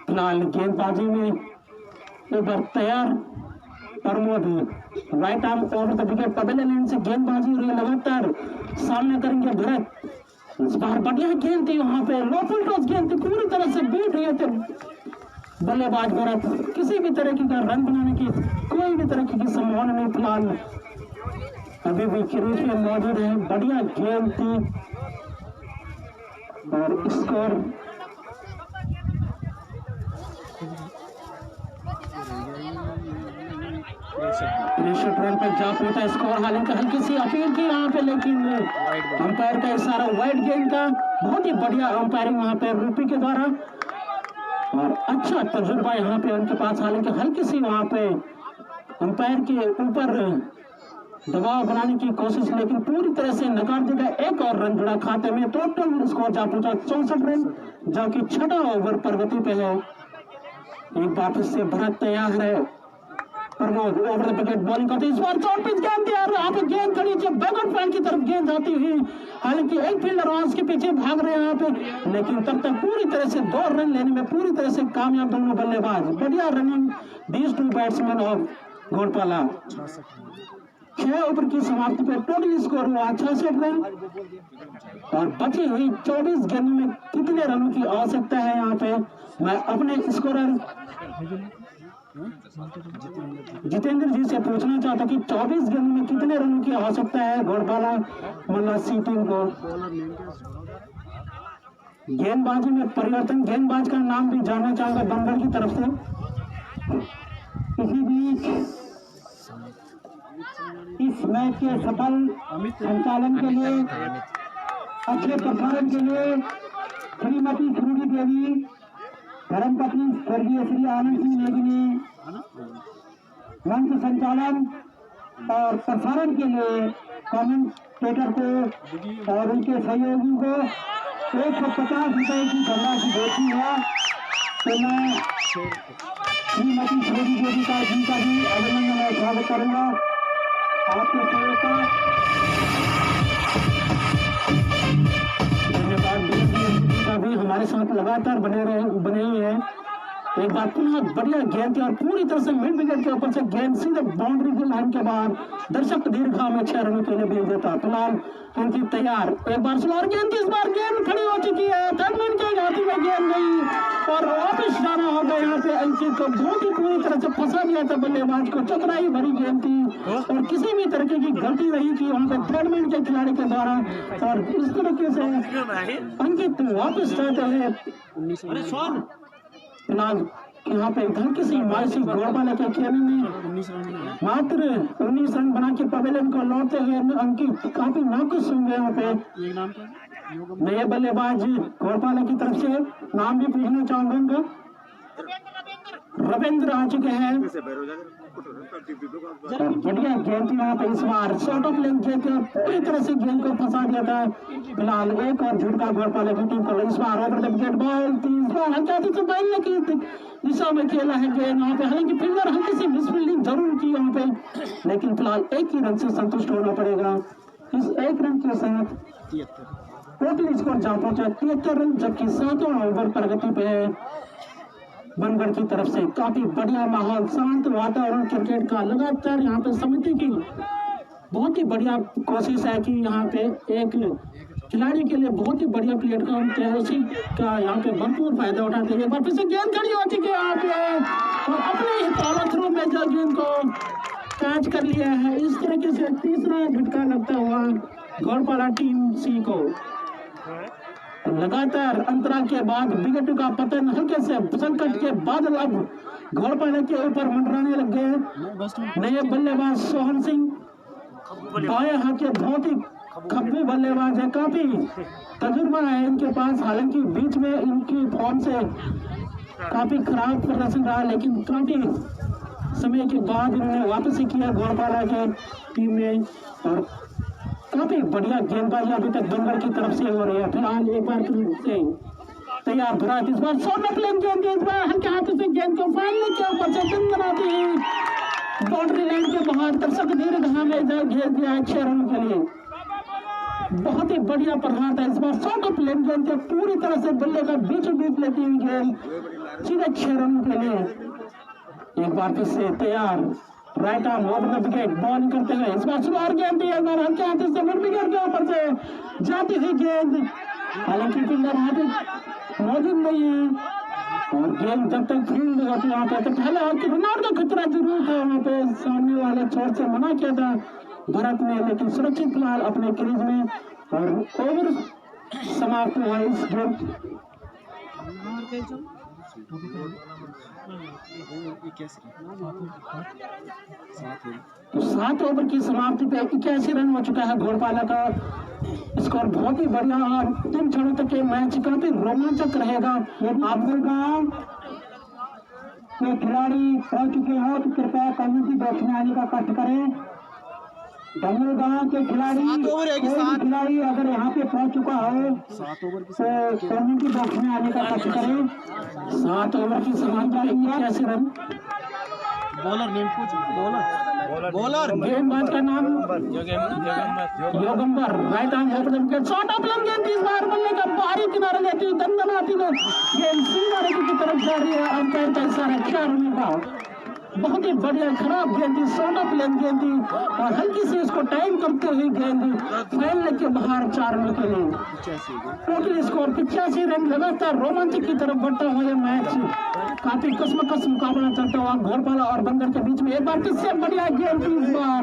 फिलहाल गेंदबाजी में एक बार तैयार Pramod right arm over the wicket पहले लाइन से गेंदबाजी हो रही है। लगातार सामने करेंगे भरत। इस बार बढ़िया गेंद थी वहां पे लो फुल टॉस गेंद थी पूरी तरह से बीट हुई थे बल्लेबाज भरत। किसी भी तरह की रन बनाने की कोई भी तरह की संभावना नहीं। फिलहाल अभी भी क्रीज में मौजूद है। बढ़िया गेंद थी और स्कोर तिरसठ रन पर जा पहुंचा स्कोर। हालांकि हल्की सी अपील की यहाँ पे लेकिन अंपायर का इशारा वाइड गेंद का। बहुत ही बढ़िया अंपायरिंग वहाँ पे रूपी के द्वारा और अच्छा तजुर्बा यहाँ पे उनके पास। हालांकि हल्की सी वहाँ पे अंपायर के ऊपर दबाव बनाने की कोशिश लेकिन पूरी तरह से नकार दिया। एक और रन जुड़ा खाते में। टोटल स्कोर जा पहुंचा 64 रन जो कि 6वां ओवर प्रगति पे है। एक बार फिर से भरत तैयार है। Pramod over the wicket bowling करते इस बार चौट पिच गेंद तैयार, यहाँ पे गेंद खड़ी है बैकवर्ड पॉइंट की तरफ गेंद आती हुई, हालांकि एक फील्डर उसके पीछे भाग रहे हैं यहाँ पे, लेकिन तब तक पूरी तरह से 2 रन लेने में पूरी तरह से कामयाब दोनों बल्लेबाज। बढ़िया running these 2 batsman of Ghodpala. 6 over की समाप्ति पे टोटल स्कोर हुआ 66 रन और बची हुई 24 गेंदों में कितने रनों की आवश्यकता है। यहाँ पे मैं अपने स्कोरर जितेंद्र जी से पूछना चाहता कि 24 गेंदों में कितने रनों की आवश्यकता है घोड़पाला मल्ला सी टीम को। गेंदबाजी में परिवर्तन, गेंदबाज का नाम भी जानना चाहूंगा बंगल की तरफ से। इसी बीच इस मैच के सफल संचालन के लिए, अच्छे प्रसारण के लिए श्रीमती श्रुति देवी, धर्मपत्नी स्वर्गीय श्री आनंद सिंह नेगी ने मंच संचालन और प्रसारण के लिए कमेंटेटर को और उनके सहयोगियों को 150 रुपए की धनराशि देती है। तो मैं श्रीमती श्रुति देवी का जिनका भी अभिनंदन और स्वागत करूंगा आपके सहयोग का। धन्यवाद भी हमारे साथ लगातार बने हुए हैं। एक बार पुनः बढ़िया गेंद और पूरी तरह से मिड विकेट के ऊपर से गेंद सीधे बाउंड्री की लाइन के बाद दर्शक दीर्घा में 6 रनों के लिए भेज देता। फिलहाल उनकी तैयार एक बार स्लोअर गेंद, इस बार गेंद खड़ी हो चुकी है, थर्ड मैन के हाथों में गेंद गई और वापस जाना होगा। यहाँ पे अंकित को बहुत ही पूरी तरह से फंसा दिया था बल्लेबाज को, चतुराई भरी गेंद थी और किसी भी तरीके की गलती नहीं थी वहाँ पे थर्ड मैन के खिलाड़ी के द्वारा। और इस तरीके से अंकित वापस जाते हुए फिलहाल यहाँ पे हल्की सी मायूसी घोड़पाला के खेल में मात्र 19 रन बना के पवेलियन को लौटते हुए अंकित काफी नाखुश होंगे। यहाँ पे नए बल्लेबाज घोड़पाला की तरफ से नाम भी पूछना चाहूंगा उनका, रविंद्र आ चुके हैं। बढ़िया गेंद यहाँ पे इस बार शॉर्ट ऑफ लेंथ खेलते पूरी तरह से गेंद को फंसा दिया था। फिलहाल एक और झुटका घोड़पाला की टीम को इस बार ओवर द विकेट बॉल, हल्का से बैठने की दिशा में खेला है गेंद यहाँ पे, हालांकि फील्डर हल्की सी मिसफील्डिंग जरूर की यहाँ पे, लेकिन फिलहाल एक ही रन से संतुष्ट होना पड़ेगा। इस एक रन के साथ टोटल स्कोर जा पहुंचा 73 रन, जबकि 7वां ओवर प्रगति पे है बनगढ़ की तरफ से। काफी बढ़िया माहौल, शांत वातावरण क्रिकेट का। लगातार यहाँ पे समिति की बहुत ही बढ़िया कोशिश है कि यहाँ पे एक खिलाड़ी के लिए बहुत ही बढ़िया प्लेटफॉर्म है, उसी का यहाँ पे भरपूर फायदा उठाते हैं। एक बार फिर से गेंद खड़ी हो चुकी है यहाँ पे और अपने ही फॉलो थ्रू में जो गेंद को कैच कर लिया है। इस तरीके से तीसरा झटका लगता हुआ घोड़पाला टीम सी को। लगातार अंतराल के बाद विकेट का पतन, हल्के से संकट के बादल अब घोड़पाला के ऊपर मंडराने लग गए। नए बल्लेबाज सोहन सिंह बाएं हाथ के बहुत ही खब्बू बल्लेबाज है, काफी तजुर्बा है इनके पास। हालांकि बीच में इनकी फॉर्म से काफी खराब प्रदर्शन रहा, लेकिन काफी समय के बाद इन्होंने वापसी किया घोड़पाला के टीम में और काफी बढ़िया गेंदबाजी अभी तक बनगढ़ की तरफ से हो रही है। फिलहाल एक बार से तैयार भरा, इस बार शॉर्ट प्लेन गेंद, इस बार हल्के हाथों से गेंद को फाइनल के ऊपर से दम बनाते हैं बाउंड्री लाइन के बाहर। दर्शक दीर्घा में घेर दिया है 6 रनों के लिए। बहुत ही बढ़िया प्रहार था इस बार, शॉर्ट प्लेन गेंद के पूरी तरह से बल्ले का बीचों बीच लेती हुई गेंद सीधे 6 रनों के लिए। एक बार फिर से तैयार, right arm over the wicket bowling करते हुए इस बार स्लोअर गेंद दी, एक बार हल्के हाथों से मिड विकेट के ऊपर से जाती हुई गेंद, हालांकि फील्डर वहां पे मौजूद नहीं है और गेंद जब तक फील्ड होती वहां पे तो पहले हाथ रन आउट का खतरा जरूर था वहां पे, सामने वाले छोर से मना किया था भरत ने, लेकिन सुरक्षित फिलहाल अपने क्रीज में और ओवर समाप्त हुआ इस गेम। तो 7 ओवर की समाप्ति पे 81 रन हो चुका है घोड़पाला का स्कोर। बहुत ही बढ़िया और 3 क्षणों तक ये मैच काफी रोमांचक रहेगा। आपके गांव के खिलाड़ी पहुंच चुके हो तो कृपया कम्युनिटी बॉक्स में आने का कष्ट करें। डंगल गांव के खिलाड़ी, कोई भी खिलाड़ी अगर यहाँ पे पहुंच चुका है तो कम्युनिटी बॉक्स में आने का कोशिश करें। 7 ओवर की समाप्ति 81 रन। बॉलर नेम पूछ। बॉलर गेंदबाज का नाम Yogambar, right arm open wicket, shot of lung गेंद, इस बार बल्ले का बाहरी किनारा लेती हुई दंदनाती में गेंद सीधा रेखा की तरफ जा रही है। अंपायर का इशारा 4 रनों का। बहुत ही बढ़िया खराब गेंद थी, शॉट ऑफ लेंथ गेंद थी और हल्की से इसको टाइम करते हुए गेंद फैलने के बाहर 4 रनों के लिए। Total score 85 run. लगातार रोमांचक की तरफ बढ़ता हुआ यह मैच काफी कस्मकस मुकाबला चलता हुआ घोड़पाला और बंदर के बीच में एक बार फिर से बढ़िया गेंद थी। इस बार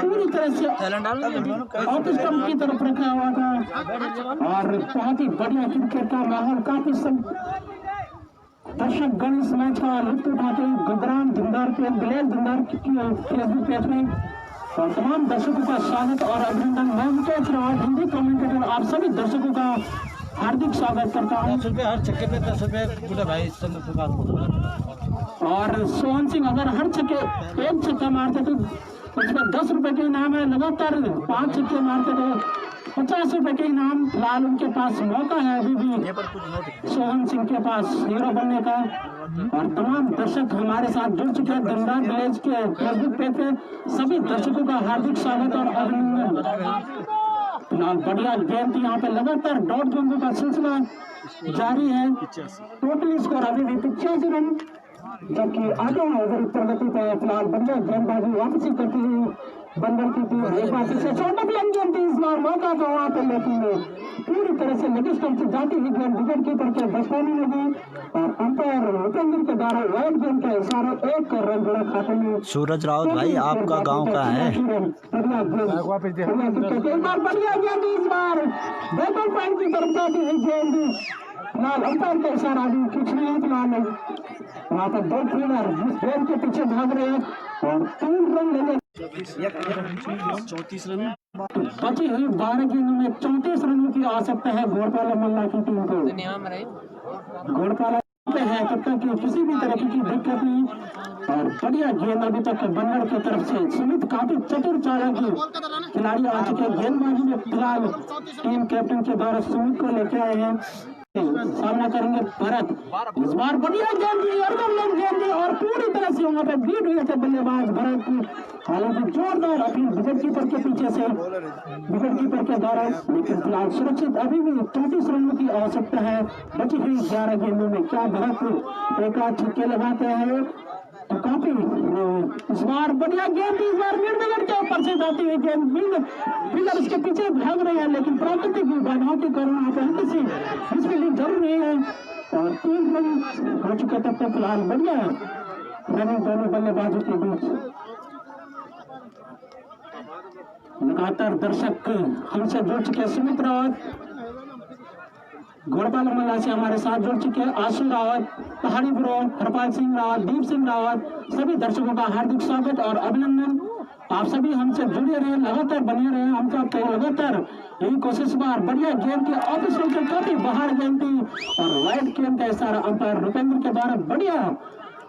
पूरी तरह से ऑफ स्टंप की तरफ रखा हुआ था और बहुत ही बढ़िया क्रिकेट का माहौल, काफी दर्शक गण इस मैच का लुत्फ उठाते हुए गुजरान दिलदार पे दिलेर दिलदार की फेसबुक पेज में और तमाम दर्शकों का स्वागत और अभिनंदन। मैं मुकेश रावत, हिंदी कमेंटेटर, आप सभी दर्शकों का हार्दिक स्वागत करता हूँ। 10 रुपये हर छक्के पे 10 रुपये बुढ़ा भाई चंद्र प्रकाश। और सोहन सिंह अगर हर छक्के एक छक्का मारते तो उसमें 10 रुपए के इनाम है। लगातार 5 छक्के मारते तो 50 रुपए के इनाम। फिलहाल उनके पास मौका है अभी भी सोहन सिंह के पास हीरो बनने का। और तमाम दर्शक हमारे साथ जुड़ चुके हैं दिलदार विलेज के फेसबुक पेज पे। सभी दर्शकों का हार्दिक स्वागत और अभिनंदन। फिलहाल बढ़िया गेंद यहाँ पे लगातार डॉट गेंदों का सिलसिला जारी है। टोटल स्कोर अभी भी 85 रन, जबकि आगे ओवर प्रगति पे फिलहाल बढ़िया गेंदबाजी वापसी करती हुई बंदर की टीम एक बार फिर से शॉट ऑफ लेंथ गेंद थी। इस बार मौका था वहाँ पे, लेकिन पूरी तरह से लेग स्टंप से जाती हुई गेंद विकेट कीपर के दस्ताने में गई और अंपायर रुपेंद्र के द्वारा वाइड गेंद के इशारे 1 रन जुड़ा खाते में। सूरज राउत भाई, आपका गांव कहाँ है? एक बार बढ़िया गेंद, इस बार बैकल पॉइंट की तरफ जाती हुई गेंद। फिलहाल अंपायर का इशारा अभी कुछ नहीं है। फिलहाल वहाँ पर 2 फील्डर जिस गेंद के पीछे भाग रहे हैं और 3 रन लेने 34 रन बची हुई 12 गेंदों में 34 रनों की आवश्यकता है घोड़पाला मल्ला की टीम को। घोड़पाला पे है तब तक कि किसी भी तरह की दिक्कत नहीं और बढ़िया गेंद अभी तक बंदर की तरफ से। सुमित काफी चतुर चालाक खिलाड़ी आ चुके हैं गेंदबाजी में। फिलहाल टीम कैप्टन के द्वारा सुमित को लेके आए हैं, सामना करेंगे भरत। इस बार बढ़िया गेंद दी और गेंद दी और पूरी तरह से वहाँ पे बीट हुए थे बल्लेबाज भरत की। हालांकि जोरदार अपील विकेट कीपर के पीछे से विकेट कीपर के द्वारा, लेकिन फिलहाल सुरक्षित अभी भी 34 रनों की आवश्यकता है बची हुई 11 गेंदों में। क्या भरत एक आध छक्के लगाते हैं तो काफी। इस बार बढ़िया गेंद, इस बार मिड विकेट के ऊपर से जाती हुई गेंद। फील्डर उसके पीछे भाग रहे हैं, लेकिन प्राकृतिक बाधाओं के कारण यहाँ पे हल्की सी मिसफील्डिंग जरूर है और 3 रन हो चुके तब तक। फिलहाल बढ़िया रनिंग दोनों बल्लेबाजों के बीच। लगातार दर्शक हमसे जुड़ चुके। सुमित रावत घोड़पाला मल्ला से हमारे साथ जुड़ चुके हैं। आशु रावत, पहाड़ी ब्रो, हरपाल सिंह रावत, दीप सिंह रावत, सभी दर्शकों का हार्दिक स्वागत और अभिनंदन। आप सभी हमसे जुड़े रहे, लगातार बने रहे। हम तो लगातार यही कोशिश बार बढ़िया गेंद की ऑफिसर के काफी बाहर गेंद थी और वाइड गेंद का इशारा अंपायर रुपेंद्र के द्वारा। बढ़िया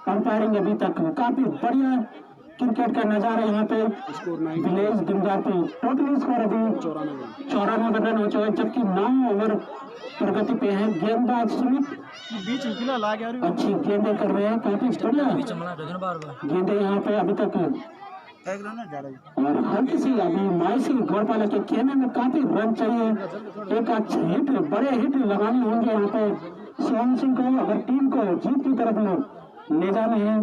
अंपायरिंग अभी तक, काफी बढ़िया क्रिकेट का नजारा यहाँ पे विलेज दिलदार पे। टोटल स्कोर अभी 94 रन हो चुके, जबकि 9 ओवर प्रगति पे है। गेंदबाज सुमित बीच अच्छी गेंदें कर रहे हैं, काफी बढ़िया गेंदें यहाँ पे अभी तक। और हल्की सी अभी माइसी घोड़पाला के खेमे में काफी रन चाहिए। एक अच्छे हिट, बड़े हिट लगाने होंगे यहाँ पे सोहन सिंह को अगर टीम को जीत की तरफ ले जाने हैं।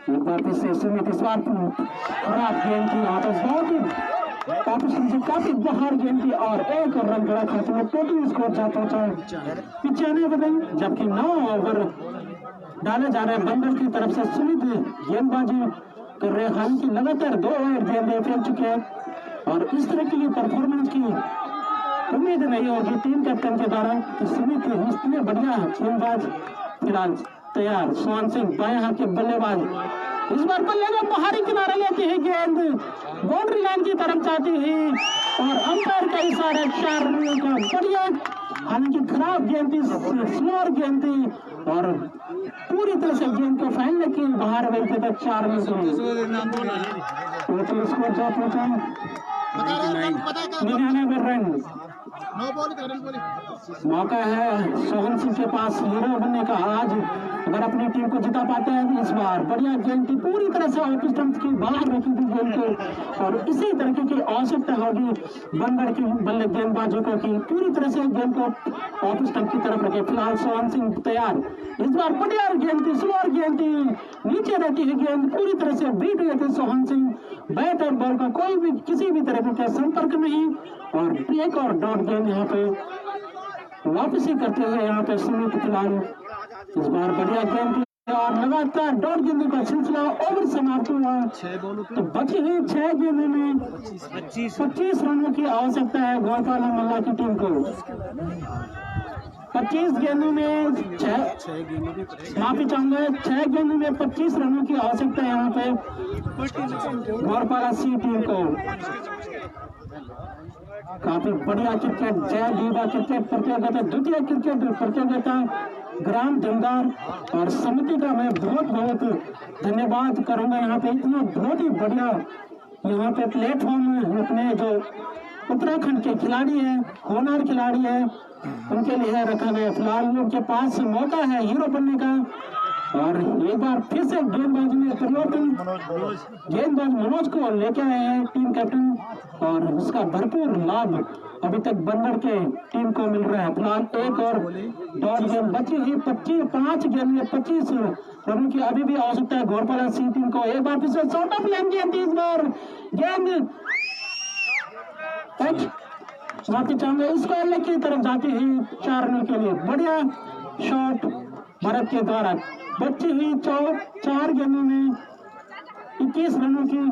एक बार फिर से सुमित, इस बार खराब गेंद की यहाँ पे बहुत ही काफी बाहर गेंद थी और 1 रन बड़ा खाते में। टोटल स्कोर जाता है 95 रन, जबकि 9 ओवर डाले जा रहे हैं बंदर की तरफ से। सुमित गेंदबाजी कर रहे हैं, हालांकि लगातार 2 ओवर गेंदें फेंक चुके हैं और इस तरह की परफॉर्मेंस की उम्मीद नहीं होगी टीम कैप्टन के द्वारा कि सुमित इतने बढ़िया गेंदबाज। फिलहाल तैयार सोहन सिंह बाएं हाथ के बल्लेबाज। इस बार बल्ले में बाहरी किनारे लेती है गेंद, बाउंड्री लाइन की तरफ जाती है और अंपायर का इशारा 4 रनों का। बढ़िया, हालांकि खराब गेंद थी, स्लोअर गेंद थी और पूरी पूरी तरह से गेंद को फैलने की बाहर गई थे 4 में से टोटल स्कोर जो पहुंचा 99 रन। मौका है सोहन सिंह के पास हीरो बनने का। आज अगर अपनी टीम को जिता पाते हैं इस बार। बढ़िया गेंद थी, पूरी तरह से ऑफ स्टंप की बाहर रखी थी गेंद को, और इसी तरीके की आवश्यकता होगी बनगढ़ की बल्ले गेंदबाजों को की पूरी तरह से गेंद को ऑफ स्टंप की तरफ रखे। फिलहाल सोहन सिंह तैयार। इस बार बढ़िया गेंद थी, स्लोअर गेंद थी, नीचे रहती है गेंद, पूरी तरह से बीट हुए थे सोहन सिंह। बैट और बॉल का कोई भी किसी भी तरह का संपर्क नहीं, और एक और डॉट गेंद यहाँ पे वापसी करते हुए यहाँ पे सुमित फिलहाल। इस बार बढ़िया गेंद थी और लगातार डॉट गेंदों का सिलसिला ओवर समाप्त हुआ। तो बची हुई 6 गेंदों में 25 रनों की आवश्यकता है गौरपाला मल्ला की टीम को। 25 गेंदों में माफी चाहूंगा 6 गेंदों में 25 रनों की आवश्यकता है यहाँ पे गौरपाला सी टीम को। काफी बढ़िया क्रिकेट जय दीवा क्रिकेट प्रतियोगिता, द्वितीय क्रिकेट प्रतियोगिता ग्राम धमदार और समिति का मैं बहुत बहुत धन्यवाद करूंगा। यहाँ पे इतना बहुत ही बढ़िया यहाँ पे प्लेटफॉर्म अपने जो उत्तराखंड के खिलाड़ी है, होनहार खिलाड़ी है, उनके लिए रखा गया। फिलहाल उनके पास मौका है हीरो बनने का, और एक बार फिर से गेंदबाजी में परिवर्तन। गेंदबाज मनोज को लेके आए हैं टीम कैप्टन, और उसका भरपूर लाभ अभी तक बनगढ़ के टीम को मिल रहा है। फिलहाल एक और डॉट गेंद बची हुई 5 गेंद में 25 रनों की अभी भी आवश्यकता है गौरपाला सी टीम को। एक बार फिर से शॉर्ट ऑफ लेन गेंद, इस बार गेंद माफी चाहूंगा स्क्वायर की तरफ जाती हुई 4 रनों के लिए। बढ़िया शॉट भारत के द्वारा। बची हुई 4 गेंदों में 21 रनों की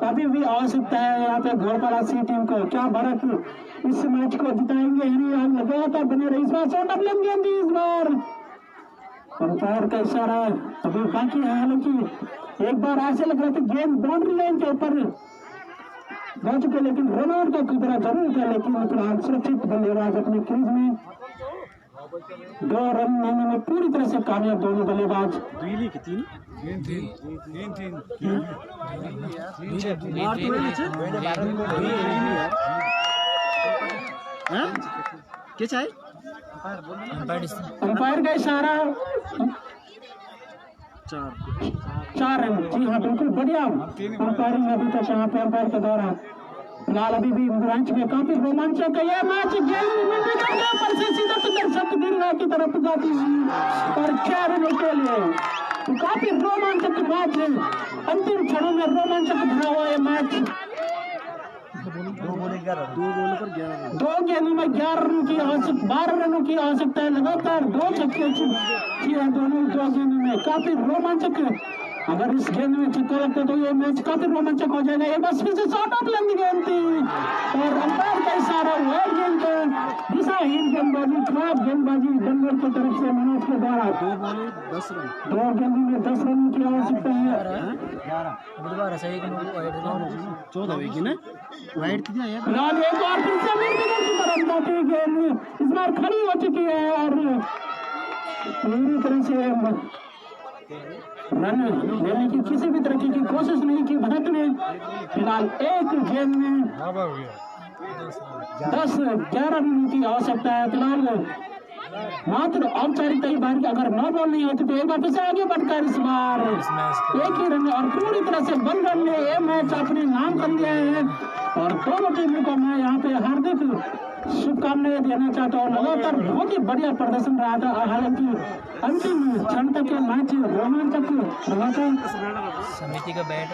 अभी भी आवश्यकता है यहाँ पे गौरपाला सी टीम को। क्या भारत इस मैच को जिताएंगे? लगातार बने रहे। इस बार शॉट ऑफ लेन गेंद, इस बार अंपायर का इशारा अभी बाकी है। हालांकि एक बार ऐसे लग रहा था गेंद बाउंड्री लाइन के ऊपर जा चुके, लेकिन रन आउट का खतरा जरूर था, लेकिन फिलहाल सुरक्षित बल्लेबाज अपनी क्रीज में 2 रन लेने में पूरी तरह से कामयाब दोनों बल्लेबाज। अंपायर का इशारा 4 रन। जी हाँ, बिल्कुल बढ़िया अंपायरिंग अभी तक यहाँ पे अंपायर के द्वारा। फिलहाल अभी भी मैच में काफी रोमांचक है यह मैच। गेंद पर से सीधा दर्शक दीर्घा की तरफ जाती हुई और 6 रनों के लिए। तो काफी रोमांचक मैच है, अंतिम क्षणों में रोमांचक भरा हुआ है मैच। 2 गेंदों में 11 रनों की आवश्यकता, 12 रनों की आवश्यकता है। लगातार 2 छक्के दोनों 2 गेंदों में काफी रोमांचक। अगर इस गेंद में छक्का लगता तो ये मैच काफी रोमांचक हो जाएगा। एक बार फिर से शॉट ऑफ लेंथ गेंद थी और अंपायर का इशारा हुआ गेंद का दिशाहीन गेंदबाजी, खराब गेंदबाजी बनगढ़ की तरफ से मनोज के द्वारा। 2 गेंदों में 10 रन की आवश्यकता है। फिलहाल एक बार फिर से की तरफ जाती गेंद इस बार खड़ी हो चुकी है और पूरी तरह से रन लेने की किसी भी तरह की कोशिश नहीं की भारत ने। फिलहाल एक गेंद में 10-11 रनों की आवश्यकता है। फिलहाल मात्र औपचारिकता ही बाहर, अगर 9 बॉल नहीं होती तो एक बार फिर से आगे बढ़कर इस बार एक ही रन और पूरी तरह से बनगढ़ ने ये मैच अपने नाम कर लिया है। और दोनों टीमों को मैं यहाँ पे हार्दिक शुभकामनाएं देना चाहता हूँ। लगातार बहुत ही बढ़िया प्रदर्शन रहा था, हालांकि अंतिम क्षण तक मैच रोमांचक रहा था। समिति का बैट